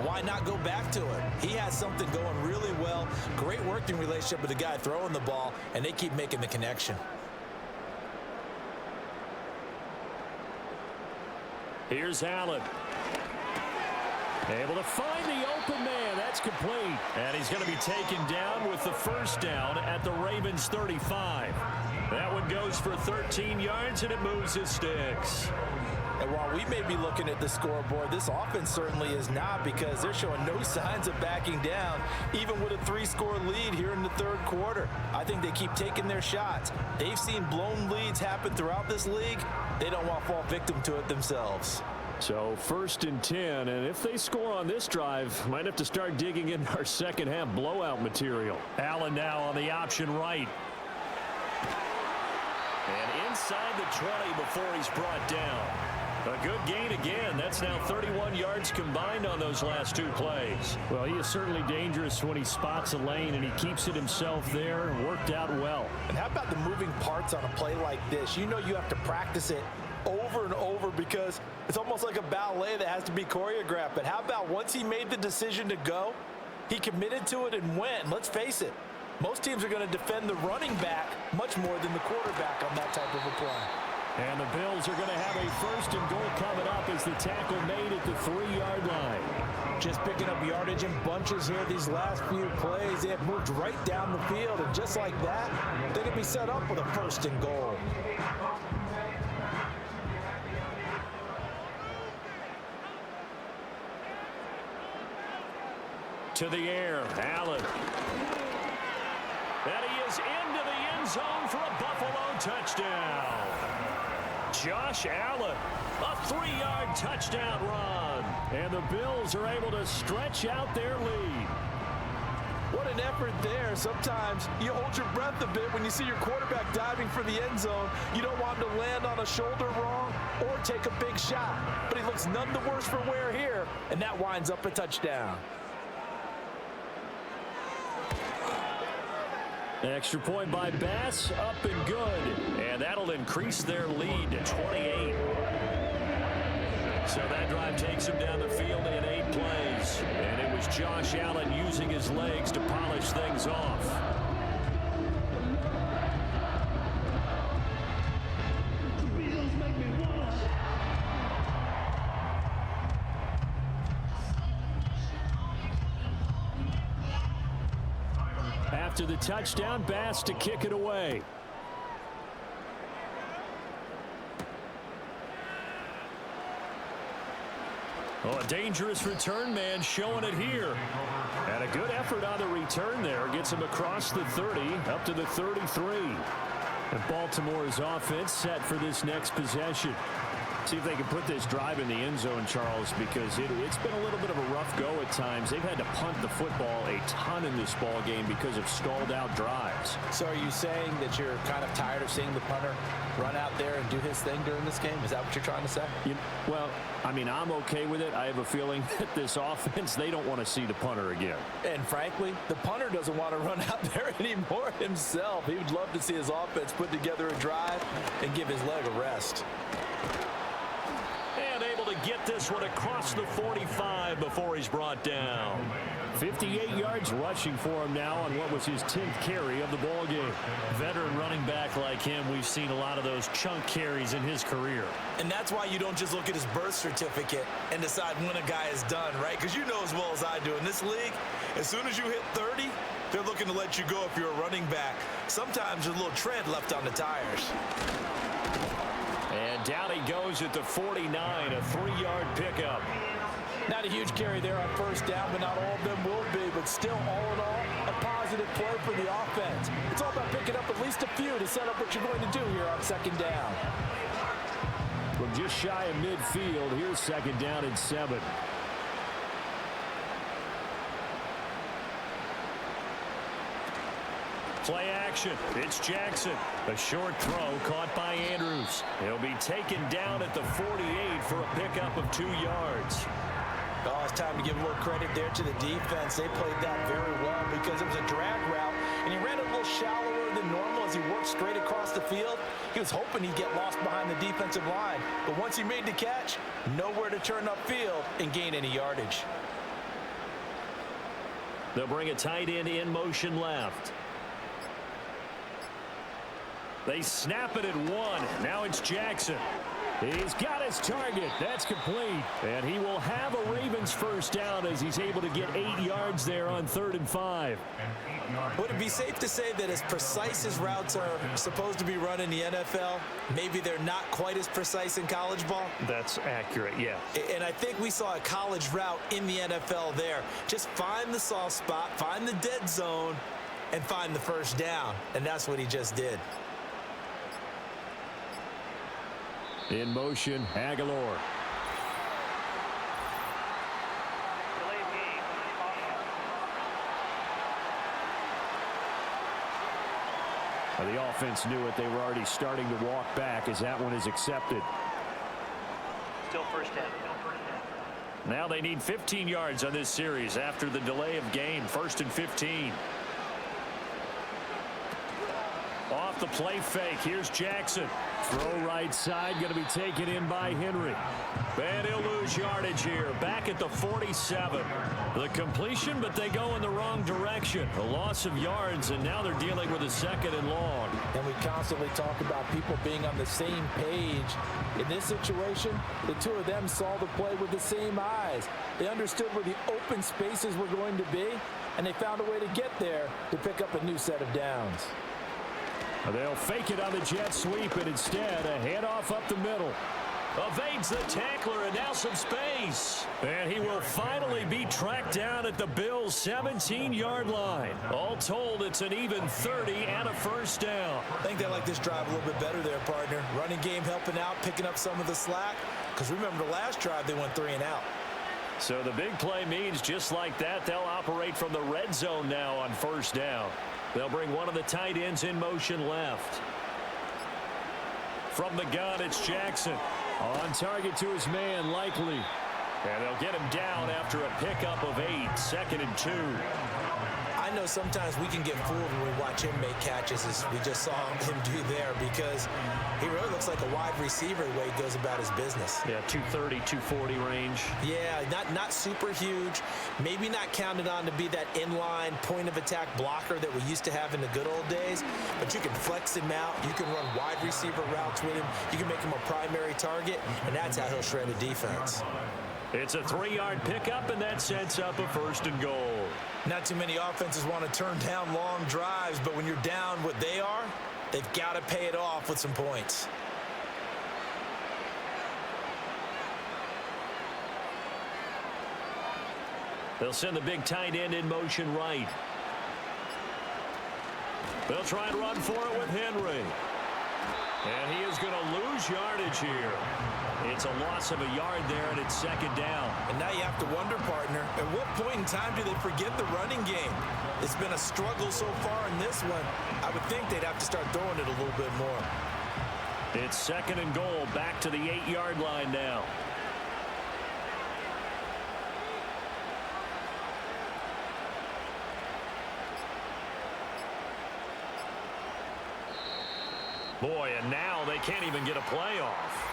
why not go back to it? He has something going really well. Great working relationship with the guy throwing the ball, and they keep making the connection. Here's Allen. Able to find the open man. That's complete. And he's going to be taken down with the first down at the Ravens 35. That one goes for 13 yards, and it moves his sticks. And while we may be looking at the scoreboard, this offense certainly is not, because they're showing no signs of backing down, even with a 3-score lead here in the third quarter. I think they keep taking their shots. They've seen blown leads happen throughout this league. They don't want to fall victim to it themselves. So 1st and 10, and if they score on this drive, might have to start digging in our second half blowout material. Allen now on the option right. And inside the 20 before he's brought down. A good gain again. That's now 31 yards combined on those last 2 plays. Well, he is certainly dangerous when he spots a lane and he keeps it himself there. Worked out well. And how about the moving parts on a play like this? You know you have to practice it over and over because it's almost like a ballet that has to be choreographed. But how about once he made the decision to go, he committed to it and went. And let's face it, most teams are going to defend the running back much more than the quarterback on that type of a play. And the Bills are going to have a 1st and goal coming up as the tackle made at the 3-yard line. Just picking up yardage in bunches here these last few plays. They have moved right down the field, and just like that, they're going to be set up with a 1st and goal. To the air, Allen. And he is into the end zone for a Buffalo touchdown. Josh Allen, a 3-yard touchdown run. And the Bills are able to stretch out their lead. What an effort there. Sometimes you hold your breath a bit when you see your quarterback diving for the end zone. You don't want him to land on a shoulder wrong or take a big shot. But he looks none the worse for wear here, and that winds up a touchdown. Extra point by Bass, up and good. And that'll increase their lead to 28. So that drive takes him down the field in 8 plays. And it was Josh Allen using his legs to polish things off. After the touchdown, Bass to kick it away. Oh, a dangerous return man showing it here. And a good effort on the return there. Gets him across the 30, up to the 33. And Baltimore's offense set for this next possession. See if they can put this drive in the end zone, Charles, because it's been a little bit of a rough go at times. They've had to punt the football a ton in this ball game because of stalled out drives. So are you saying that you're kind of tired of seeing the punter run out there and do his thing during this game? Is that what you're trying to say? Well, I mean, I'm okay with it. I have a feeling that this offense, they don't want to see the punter again. And frankly, the punter doesn't want to run out there anymore himself. He would love to see his offense put together a drive and give his leg a rest. And able to get this one across the 45 before he's brought down. 58 yards rushing for him now on what was his 10th carry of the ball game. Veteran running back like him, we've seen a lot of those chunk carries in his career. And that's why you don't just look at his birth certificate and decide when a guy is done, right? Because you know as well as I do, in this league, as soon as you hit 30, they're looking to let you go if you're a running back. Sometimes there's a little tread left on the tires. And down he goes at the 49, a 3-yard pickup. Not a huge carry there on first down, but not all of them will be. But still, all in all, a positive play for the offense. It's all about picking up at least a few to set up what you're going to do here on second down. From just shy of midfield, here's second down and 7. Play action. It's Jackson. A short throw caught by Andrews. He'll be taken down at the 48 for a pickup of 2 yards. Oh, it's time to give more credit there to the defense. They played that very well because it was a drag route, and he ran a little shallower than normal as he worked straight across the field. He was hoping he'd get lost behind the defensive line, but once he made the catch, nowhere to turn upfield and gain any yardage. They'll bring a tight end in motion left. They snap it at 1. Now it's Jackson. He's got his target. That's complete. And he will have a Ravens first down as he's able to get 8 yards there on 3rd and 5. Would it be safe to say that as precise as routes are supposed to be run in the NFL, maybe they're not quite as precise in college ball? That's accurate, yeah. And I think we saw a college route in the NFL there. Just find the soft spot, find the dead zone, and find the first down. And that's what he just did. In motion, Aguilar. Delayed game. The offense knew it. They were already starting to walk back as that one is accepted. Still first down. Now they need 15 yards on this series after the delay of game. 1st and 15. Off the play fake. Here's Jackson. Throw right side. Going to be taken in by Henry. And he'll lose yardage here. Back at the 47. The completion, but they go in the wrong direction. A loss of yards, and now they're dealing with a 2nd and long. And we constantly talk about people being on the same page. In this situation, the two of them saw the play with the same eyes. They understood where the open spaces were going to be, and they found a way to get there to pick up a new set of downs. They'll fake it on the jet sweep, and instead a handoff up the middle. Evades the tackler, and now some space. And he will finally be tracked down at the Bills' 17-yard line. All told, it's an even 30 and a first down. I think they like this drive a little bit better there, partner. Running game helping out, picking up some of the slack. Because remember the last drive, they went 3 and out. So the big play means just like that, they'll operate from the red zone now on first down. They'll bring one of the tight ends in motion left. From the gun, it's Jackson. On target to his man, Likely. And they'll get him down after a pickup of 8, 2nd and 2. I know sometimes we can get fooled when we watch him make catches, as we just saw him do there, because he really looks like a wide receiver the way he goes about his business. Yeah, 230, 240 range. Yeah, not super huge. Maybe not counted on to be that inline point-of-attack blocker that we used to have in the good old days, but you can flex him out. You can run wide receiver routes with him. You can make him a primary target, and that's how he'll shred a defense. It's a 3-yard pickup, and that sets up a 1st and goal. Not too many offenses want to turn down long drives, but when you're down what they are, they've got to pay it off with some points. They'll send the big tight end in motion right. They'll try and run for it with Henry. And he is going to lose yardage here. It's a loss of a yard there, and it's 2nd down. And now you have to wonder, partner, at what point in time do they forget the running game? It's been a struggle so far in this one. I would think they'd have to start throwing it a little bit more. It's 2nd and goal, back to the 8-yard line now. Boy, and now they can't even get a play off.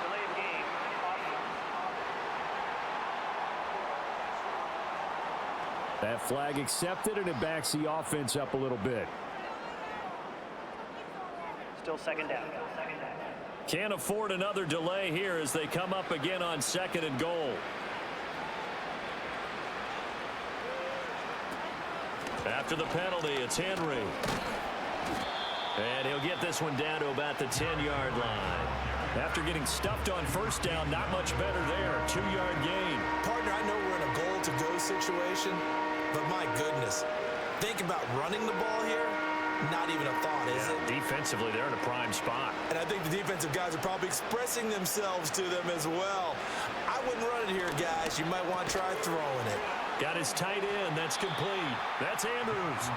Delayed game. That flag accepted, and it backs the offense up a little bit. Still 2nd down. Can't afford another delay here as they come up again on 2nd and goal. After the penalty, it's Henry. And he'll get this one down to about the 10-yard line. After getting stuffed on first down, not much better there. 2-yard gain. Partner, I know we're in a goal-to-go situation, but my goodness, think about running the ball here. Not even a thought, is it? Defensively, they're in a prime spot. And I think the defensive guys are probably expressing themselves to them as well. I wouldn't run it here, guys. You might want to try throwing it. Got his tight end. That's complete. That's Andrews.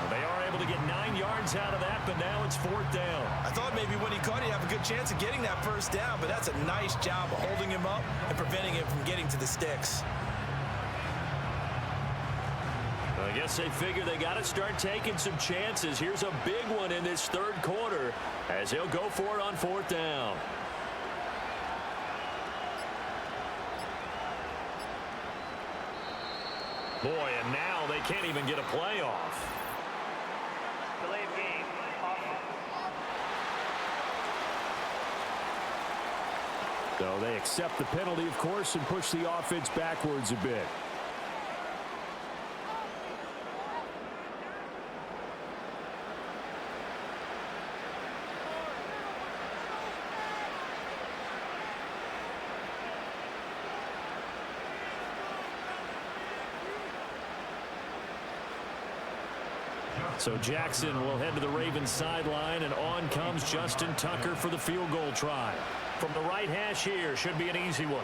They are able to get 9 yards out of that, but now it's 4th down. I thought maybe when he caught it, he'd have a good chance of getting that first down, but that's a nice job of holding him up and preventing him from getting to the sticks. I guess they figure they got to start taking some chances. Here's a big one in this 3rd quarter as he'll go for it on 4th down. Boy, and now they can't even get a play off. Delayed game. So they accept the penalty, of course, and push the offense backwards a bit. So Jackson will head to the Ravens sideline, and on comes Justin Tucker for the field goal try. From the right hash here, should be an easy one.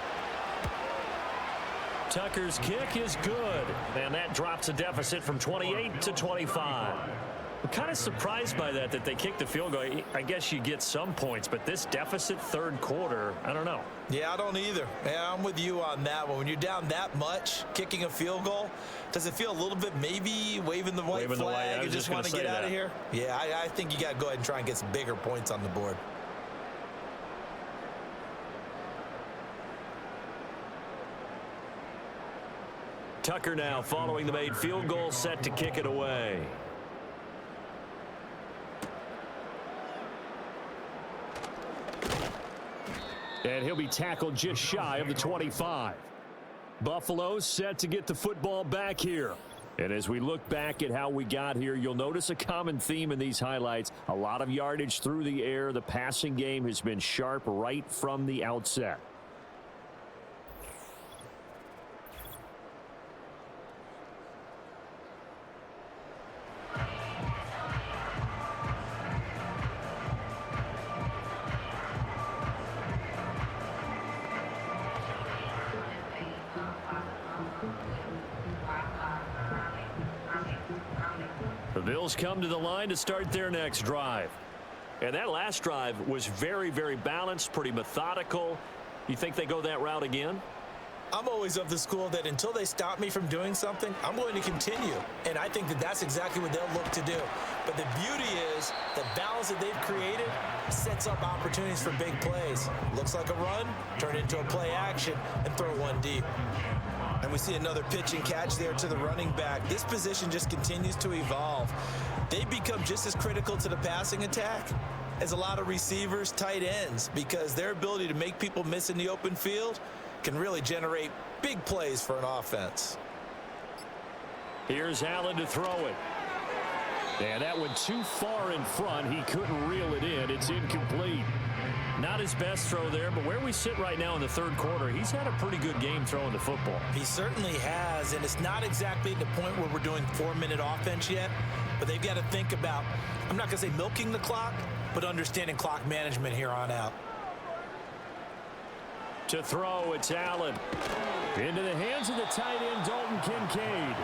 Tucker's kick is good, and that drops a deficit from 28 to 25. I'm kind of surprised by that they kicked the field goal. I guess you get some points, but this deficit third quarter, I don't know. Yeah, I don't either. Yeah, I'm with you on that one. When you're down that much, kicking a field goal, does it feel a little bit maybe waving the white flag and just want to get out of here? Yeah, I think you got to go ahead and try and get some bigger points on the board. Tucker now following the made field goal, set to kick it away. And he'll be tackled just shy of the 25. Buffalo set to get the football back here. And as we look back at how we got here, you'll notice a common theme in these highlights. A lot of yardage through the air. The passing game has been sharp right from the outset. The Bills come to the line to start their next drive. And that last drive was very, very balanced, pretty methodical. You think they go that route again? I'm always of the school that until they stop me from doing something, I'm going to continue. And I think that that's exactly what they'll look to do. But the beauty is the balance that they've created sets up opportunities for big plays. Looks like a run, turn into a play action, and throw one deep. And we see another pitch and catch there to the running back. This position just continues to evolve. They become just as critical to the passing attack as a lot of receivers, tight ends, because their ability to make people miss in the open field can really generate big plays for an offense. Here's Allen to throw it. And that went too far in front. He couldn't reel it in. It's incomplete. Not his best throw there, but where we sit right now in the third quarter, he's had a pretty good game throwing the football. He certainly has, and it's not exactly the point where we're doing 4-minute offense yet, but they've got to think about, I'm not going to say milking the clock, but understanding clock management here on out. To throw, it's Allen. Into the hands of the tight end, Dalton Kincaid.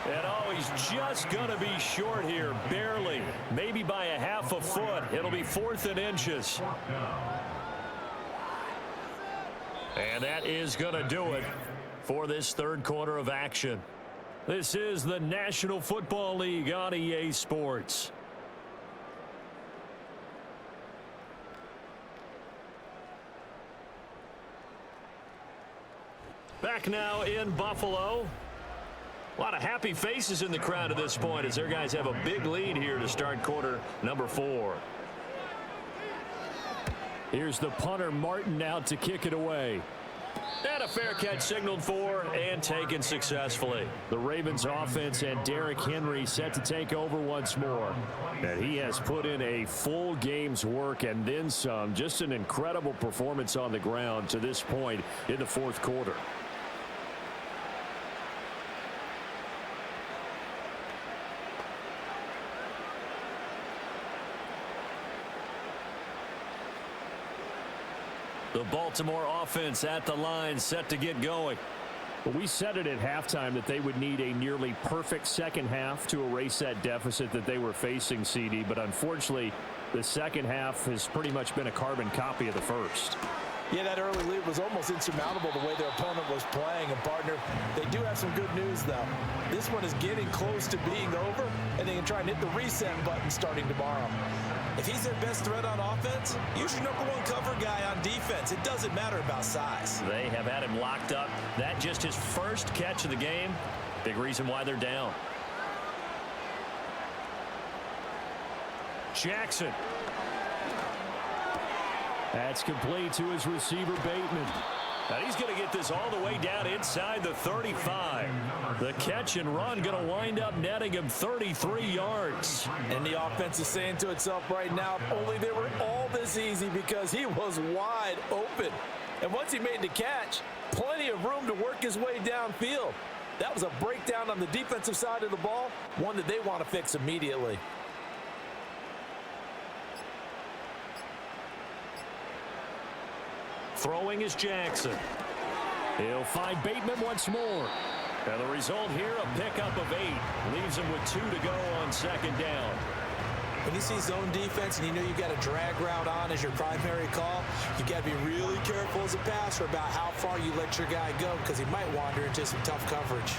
And oh, he's just going to be short here, barely. Maybe by a half a foot. It'll be 4th and inches. And that is going to do it for this third quarter of action. This is the National Football League on EA Sports. Back now in Buffalo. A lot of happy faces in the crowd at this point as their guys have a big lead here to start quarter number 4. Here's the punter, Martin, out to kick it away. And a fair catch signaled for and taken successfully. The Ravens offense and Derrick Henry set to take over once more. And he has put in a full game's work and then some. Just an incredible performance on the ground to this point in the fourth quarter. The Baltimore offense at the line, set to get going. Well, we said it at halftime that they would need a nearly perfect second half to erase that deficit that they were facing, CD. But unfortunately, the second half has pretty much been a carbon copy of the first. Yeah, that early lead was almost insurmountable the way their opponent was playing. And, partner, they do have some good news, though. This one is getting close to being over, and they can try and hit the reset button starting tomorrow. If he's their best threat on offense, use your #1 cover guy on defense. It doesn't matter about size. They have had him locked up. That just his first catch of the game. Big reason why they're down. Jackson. That's complete to his receiver, Bateman. And he's going to get this all the way down inside the 35. The catch and run going to wind up netting him 33 yards. And the offense is saying to itself right now, if only they were all this easy, because he was wide open. And once he made the catch, plenty of room to work his way downfield. That was a breakdown on the defensive side of the ball, one that they want to fix immediately. Throwing is Jackson. He'll find Bateman once more. And the result here, a pickup of 8. Leaves him with 2 to go on second down. When you see zone defense and you know you've got a drag route on as your primary call, you've got to be really careful as a passer about how far you let your guy go, because he might wander into some tough coverage.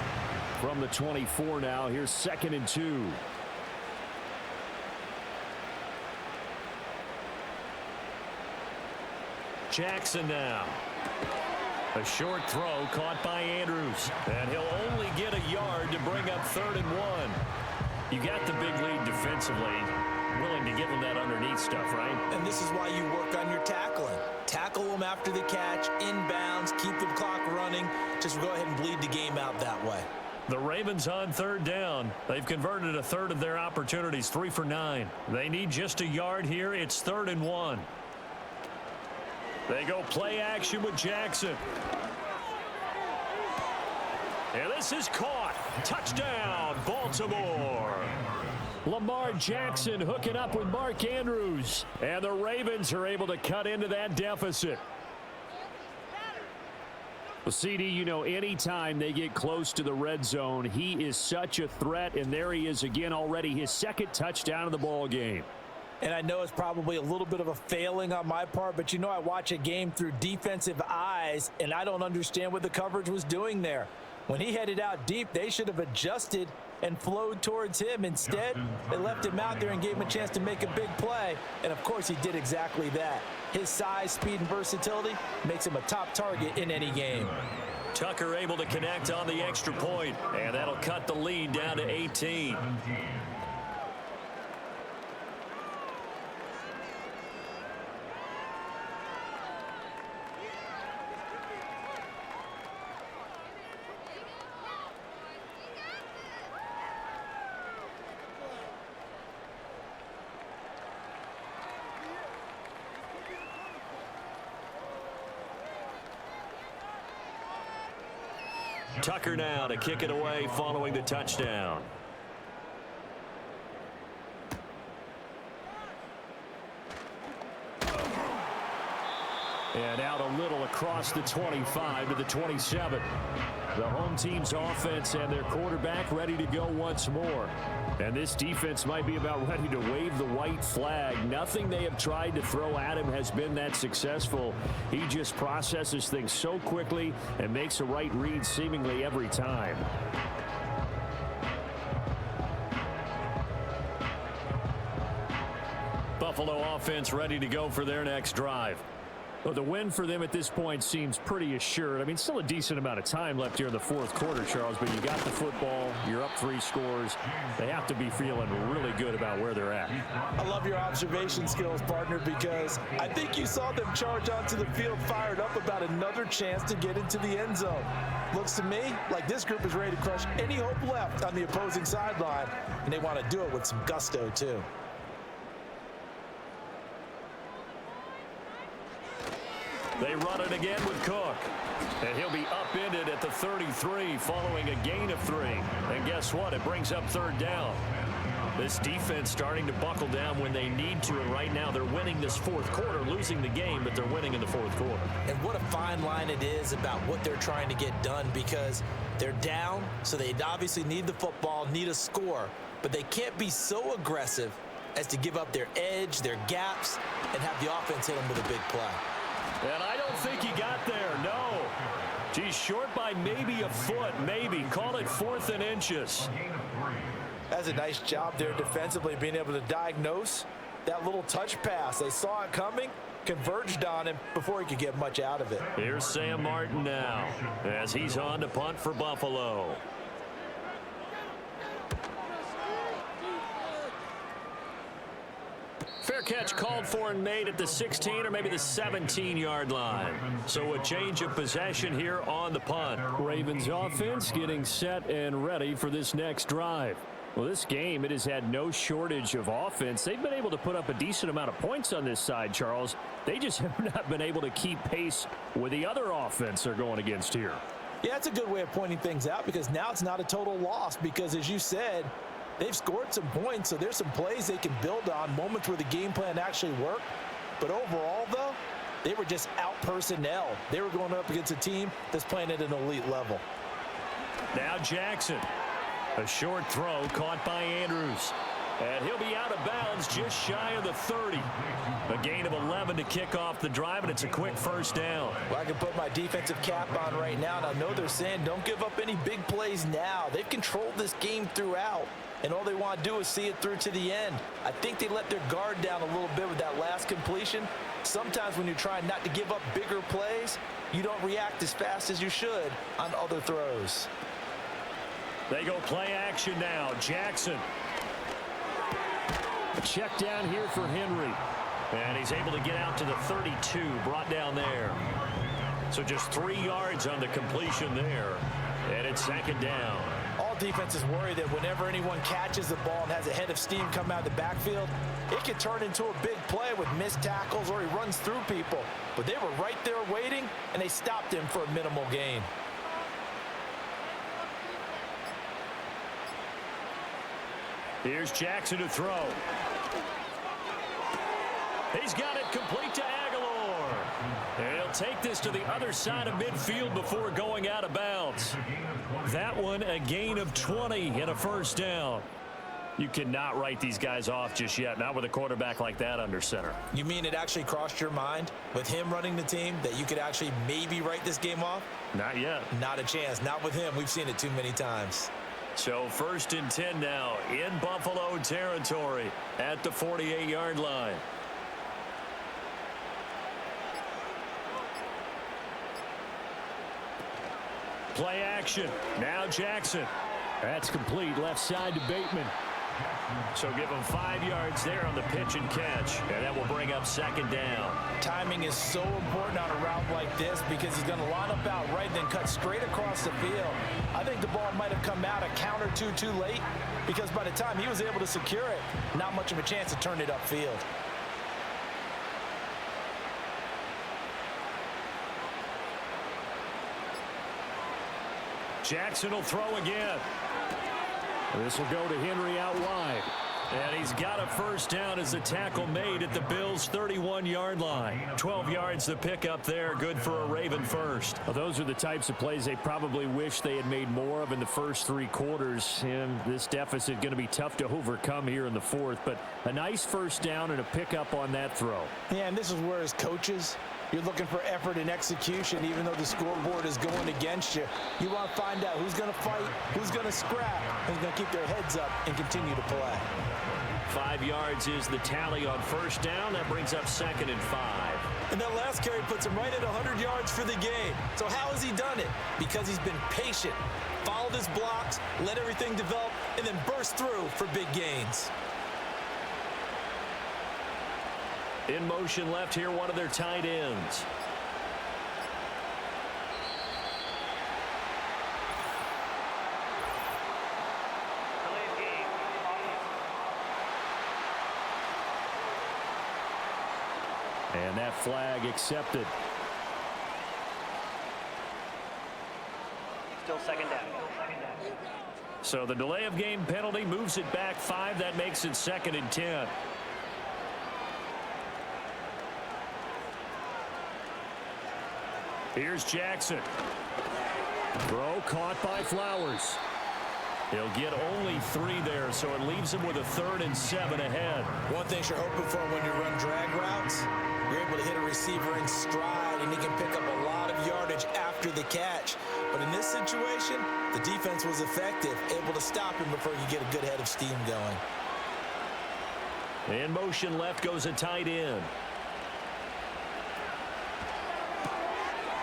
From the 24 now, here's 2nd and 2. Jackson now. A short throw caught by Andrews. And he'll only get a yard to bring up 3rd and 1. You got the big lead defensively. Willing to give him that underneath stuff, right? And this is why you work on your tackling. Tackle them after the catch, inbounds, keep the clock running. Just go ahead and bleed the game out that way. The Ravens on 3rd down. They've converted a third of their opportunities, 3 for 9. They need just a yard here. It's 3rd and 1. They go play action with Jackson. And this is caught. Touchdown, Baltimore. Lamar Jackson hooking up with Mark Andrews. And the Ravens are able to cut into that deficit. Well, CD, you know, anytime they get close to the red zone, he is such a threat. And there he is again already, his 2nd touchdown of the ball game. And I know it's probably a little bit of a failing on my part, but you know I watch a game through defensive eyes, and I don't understand what the coverage was doing there. When he headed out deep, they should have adjusted and flowed towards him. Instead, they left him out there and gave him a chance to make a big play. And, of course, he did exactly that. His size, speed, and versatility makes him a top target in any game. Tucker able to connect on the extra point, and that'll cut the lead down to 18. Tucker now to kick it away following the touchdown. And out a little across the 25 to the 27. The home team's offense and their quarterback ready to go once more. And this defense might be about ready to wave the white flag. Nothing they have tried to throw at him has been that successful. He just processes things so quickly and makes a right read seemingly every time. Buffalo offense ready to go for their next drive. Well, the win for them at this point seems pretty assured. I mean, still a decent amount of time left here in the 4th quarter, Charles, but you got the football, you're up 3 scores. They have to be feeling really good about where they're at. I love your observation skills, partner, because I think you saw them charge onto the field fired up about another chance to get into the end zone. Looks to me like this group is ready to crush any hope left on the opposing sideline, and they want to do it with some gusto, too. They run it again with Cook. And he'll be upended at the 33 following a gain of 3. And guess what? It brings up 3rd down. This defense starting to buckle down when they need to. And right now they're winning this 4th quarter, losing the game, but they're winning in the 4th quarter. And what a fine line it is about what they're trying to get done, because they're down, so they obviously need the football, need a score. But they can't be so aggressive as to give up their edge, their gaps, and have the offense hit them with a big play. And I don't think he got there, no. He's short by maybe a foot, maybe. Call it 4th and inches. That's a nice job there defensively, being able to diagnose that little touch pass. They saw it coming, converged on him before he could get much out of it. Here's Sam Martin now as he's on to punt for Buffalo. Fair catch called for and made at the 16 or maybe the 17-yard line. So a change of possession here on the punt. Ravens offense getting set and ready for this next drive. Well, this game, it has had no shortage of offense. They've been able to put up a decent amount of points on this side, Charles. They just have not been able to keep pace with the other offense they're going against here. Yeah, that's a good way of pointing things out because now it's not a total loss because, as you said, they've scored some points, so there's some plays they can build on, moments where the game plan actually worked. But overall, though, they were just out-personnel. They were going up against a team that's playing at an elite level. Now Jackson. A short throw caught by Andrews. And he'll be out of bounds just shy of the 30. A gain of 11 to kick off the drive, and it's a quick first down. Well, I can put my defensive cap on right now, and I know they're saying don't give up any big plays now. They've controlled this game throughout, and all they want to do is see it through to the end. I think they let their guard down a little bit with that last completion. Sometimes when you're trying not to give up bigger plays, you don't react as fast as you should on other throws. They go play action now. Jackson. Check down here for Henry. And he's able to get out to the 32, brought down there. So just 3 yards on the completion there. And it's second down. All defenses worry that whenever anyone catches the ball and has a head of steam come out of the backfield, it can turn into a big play with missed tackles or he runs through people. But they were right there waiting, and they stopped him for a minimal gain. Here's Jackson to throw. He's got it complete to Aguilar. And he'll take this to the other side of midfield before going out of bounds. That one, a gain of 20 and a first down. You cannot write these guys off just yet, not with a quarterback like that under center. You mean it actually crossed your mind with him running the team that you could actually maybe write this game off? Not yet. Not a chance. Not with him. We've seen it too many times. So 1st and 10 now in Buffalo territory at the 48-yard line. Play action. Now Jackson. That's complete left side to Bateman. So give him 5 yards there on the pitch and catch. And that will bring up second down. Timing is so important on a route like this because he's going to line up out right and then cut straight across the field. I think the ball might have come out a count or two too late because by the time he was able to secure it, not much of a chance to turn it upfield. Jackson will throw again. This will go to Henry out wide. And he's got a first down as the tackle made at the Bills' 31-yard line. 12 yards to pick up there. Good for a Raven first. Well, those are the types of plays they probably wish they had made more of in the first 3 quarters. And this deficit going to be tough to overcome here in the 4th. But a nice first down and a pickup on that throw. Yeah, and this is where as coaches, you're looking for effort and execution even though the scoreboard is going against you. You want to find out who's going to fight, who's going to scrap, who's going to keep their heads up and continue to play. 5 yards is the tally on first down. That brings up 2nd and 5. And that last carry puts him right at 100 yards for the game. So how has he done it? Because he's been patient, followed his blocks, let everything develop, and then burst through for big gains. In motion left here, one of their tight ends. Delayed game. And that flag accepted. Still second down. So the delay of game penalty moves it back 5. That makes it 2nd and 10. Here's Jackson. Throw caught by Flowers. He'll get only 3 there, so it leaves him with a 3rd and 7 ahead. One thing you're hoping for when you run drag routes, you're able to hit a receiver in stride, and he can pick up a lot of yardage after the catch. But in this situation, the defense was effective, able to stop him before you get a good head of steam going. In motion left goes a tight end.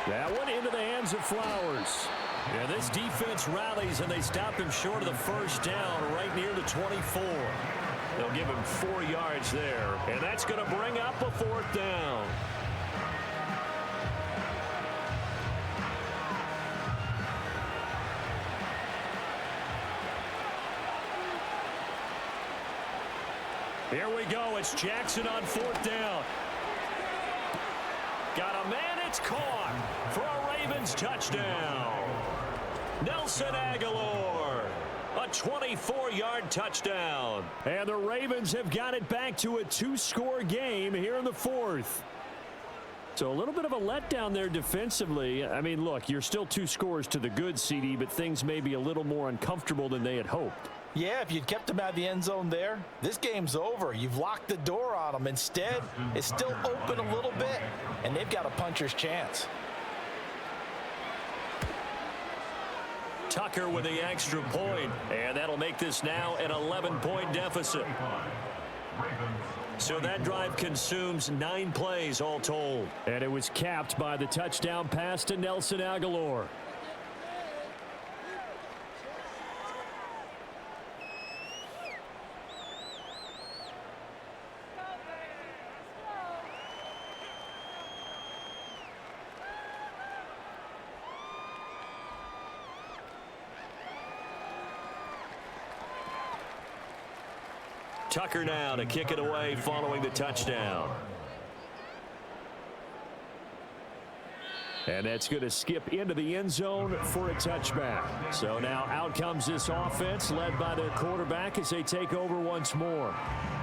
That one into the hands of Flowers. Yeah, this defense rallies, and they stop him short of the first down right near the 24. They'll give him 4 yards there, and that's going to bring up a 4th down. Here we go. It's Jackson on 4th down. Got a man. It's caught for a Ravens touchdown. Nelson Aguilar. A 24-yard touchdown. And the Ravens have got it back to a 2-score game here in the 4th. So a little bit of a letdown there defensively. I mean, look, you're still 2 scores to the good, CD, but things may be a little more uncomfortable than they had hoped. Yeah, if you'd kept him out of the end zone there, this game's over. You've locked the door on him. Instead, it's still open a little bit, and they've got a puncher's chance. Tucker with the extra point, and that'll make this now an 11-point deficit. So that drive consumes 9 plays all told. And it was capped by the touchdown pass to Nelson Aguilar. Tucker now to kick it away following the touchdown. And that's going to skip into the end zone for a touchback. So now out comes this offense led by their quarterback as they take over once more.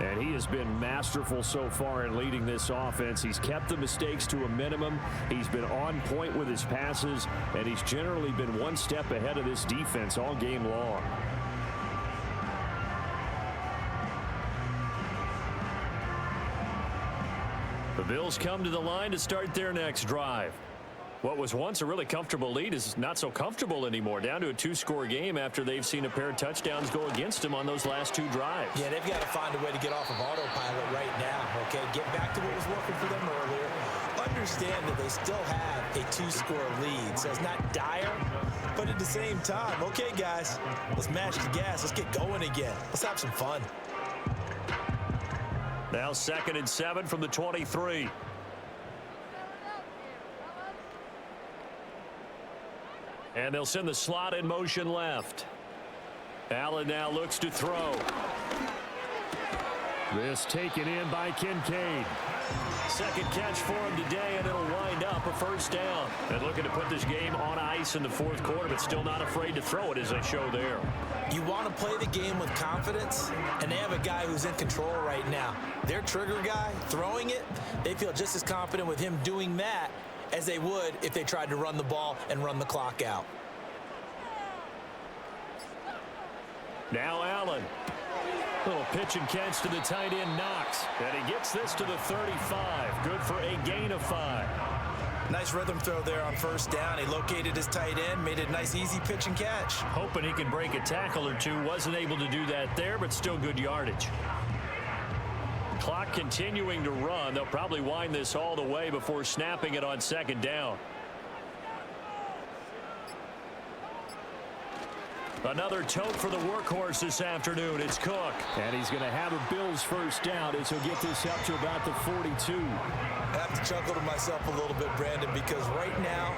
And he has been masterful so far in leading this offense. He's kept the mistakes to a minimum. He's been on point with his passes, and he's generally been one step ahead of this defense all game long. The Bills come to the line to start their next drive. What was once a really comfortable lead is not so comfortable anymore. Down to a 2-score game after they've seen a pair of touchdowns go against them on those last 2 drives. Yeah, they've got to find a way to get off of autopilot right now, okay? Get back to what was working for them earlier. Understand that they still have a 2-score lead, so it's not dire, but at the same time, okay, guys, let's match the gas. Let's get going again. Let's have some fun. Now 2nd and 7 from the 23. And they'll send the slot in motion left. Allen now looks to throw. This taken in by Kincaid. Second catch for him today, and it'll wind up a 1st down. And looking to put this game on ice in the 4th quarter, but still not afraid to throw it as they show there. You want to play the game with confidence, and they have a guy who's in control right now. Their trigger guy, throwing it, they feel just as confident with him doing that as they would if they tried to run the ball and run the clock out. Now Allen. Little pitch and catch to the tight end, Knox. And he gets this to the 35. Good for a gain of 5. Nice rhythm throw there on 1st down. He located his tight end, made it a nice easy pitch and catch. Hoping he can break a tackle or two. Wasn't able to do that there, but still good yardage. Clock continuing to run. They'll probably wind this all the way before snapping it on 2nd down. Another tote for the workhorse this afternoon. It's Cook. And he's going to have a Bills 1st down as he'll get this up to about the 42. I have to chuckle to myself a little bit, Brandon, because right now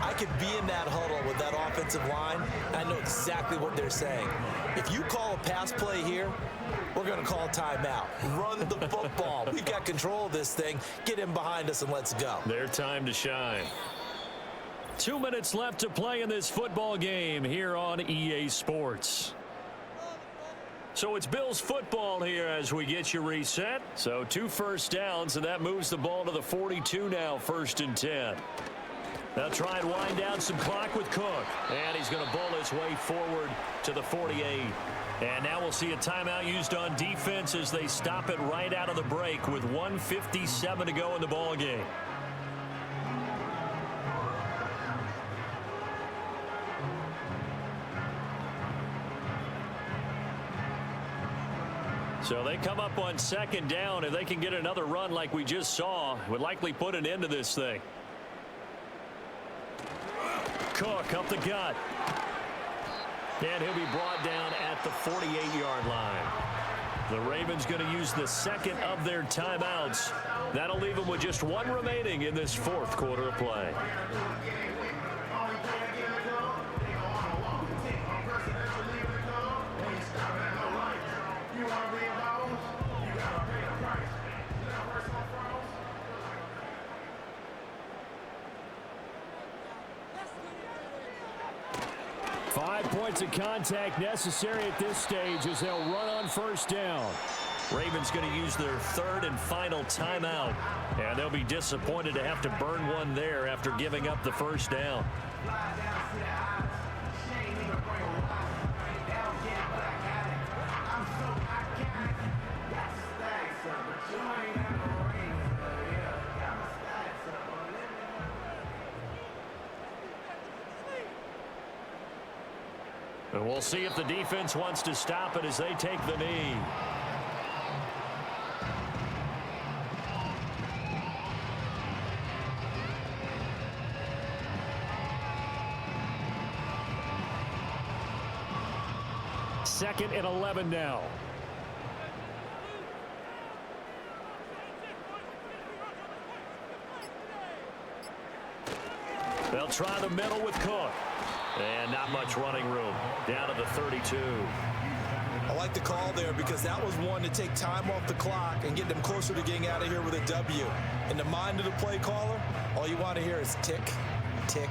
I could be in that huddle with that offensive line. I know exactly what they're saying. If you call a pass play here, we're going to call a timeout. Run the football. We've got control of this thing. Get him behind us and let's go. Their time to shine. 2 minutes left to play in this football game here on EA Sports. So it's Bills football here as we get you reset. So 2 1st downs, and that moves the ball to the 42 now, 1st and 10. They'll try and wind down some clock with Cook. And he's going to bowl his way forward to the 48. And now we'll see a timeout used on defense as they stop it right out of the break with 1:57 to go in the ball game. So they come up on 2nd down. If they can get another run like we just saw, would likely put an end to this thing. Cook up the gut. And he'll be brought down at the 48-yard line. The Ravens going to use the second of their timeouts. That'll leave them with just one remaining in this fourth quarter of play. Five points of contact necessary at this stage as they'll run on first down. Ravens going to use their third and final timeout, and they'll be disappointed to have to burn one there after giving up the first down. And we'll see if the defense wants to stop it as they take the knee. Second and 11 now. They'll try the middle with Cook. And not much running room. Down to the 32. I like the call there because that was one to take time off the clock and get them closer to getting out of here with a W. In the mind of the play caller, all you want to hear is tick, tick,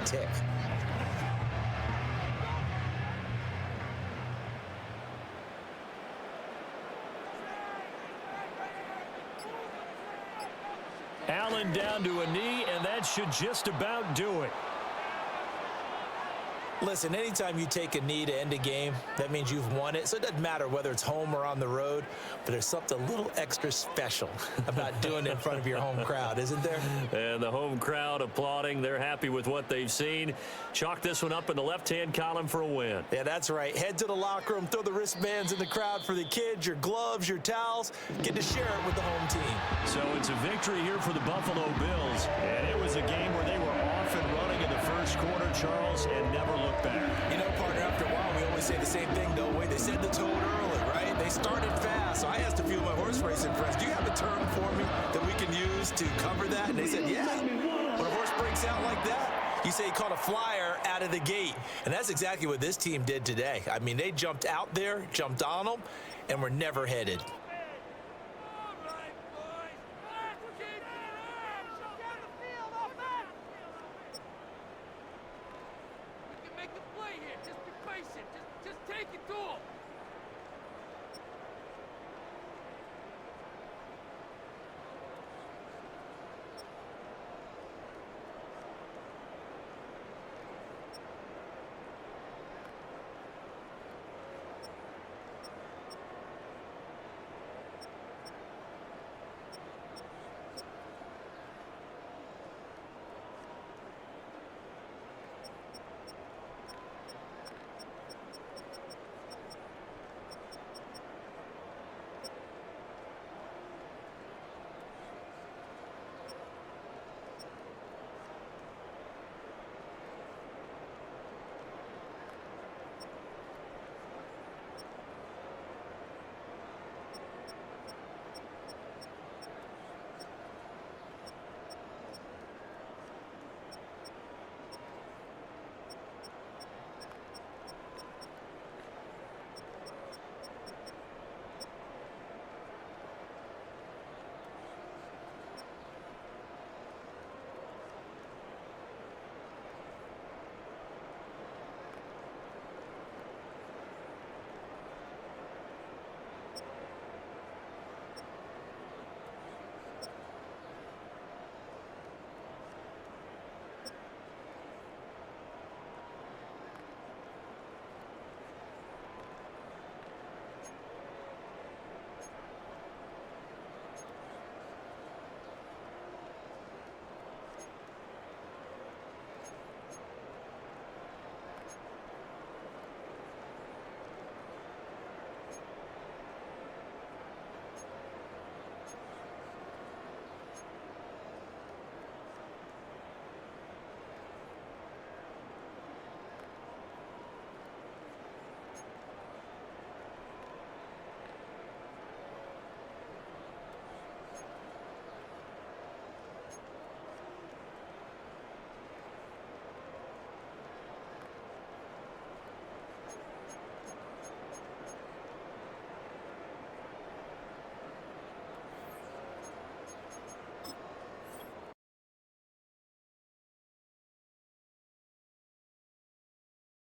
tick. Allen down to a knee, and that should just about do it. Listen, anytime you take a knee to end a game, that means you've won it. So it doesn't matter whether it's home or on the road, but there's something a little extra special about doing it in front of your home crowd, isn't there? And the home crowd applauding. They're happy with what they've seen. Chalk this one up in the left-hand column for a win. Yeah, that's right. Head to the locker room, throw the wristbands in the crowd for the kids, your gloves, your towels. Get to share it with the home team. So it's a victory here for the Buffalo Bills. And it was a game where they were off and running in the first quarter, Charles, and never looked back. You know, partner, after a while, we always say the same thing, don't we? They said the tone early, right? They started fast. So I asked a few of my horse racing friends, do you have a term for me that we can use to cover that? And they said, yeah. When a horse breaks out like that, you say he caught a flyer out of the gate. And that's exactly what this team did today. I mean, they jumped out there, jumped on them, and were never headed.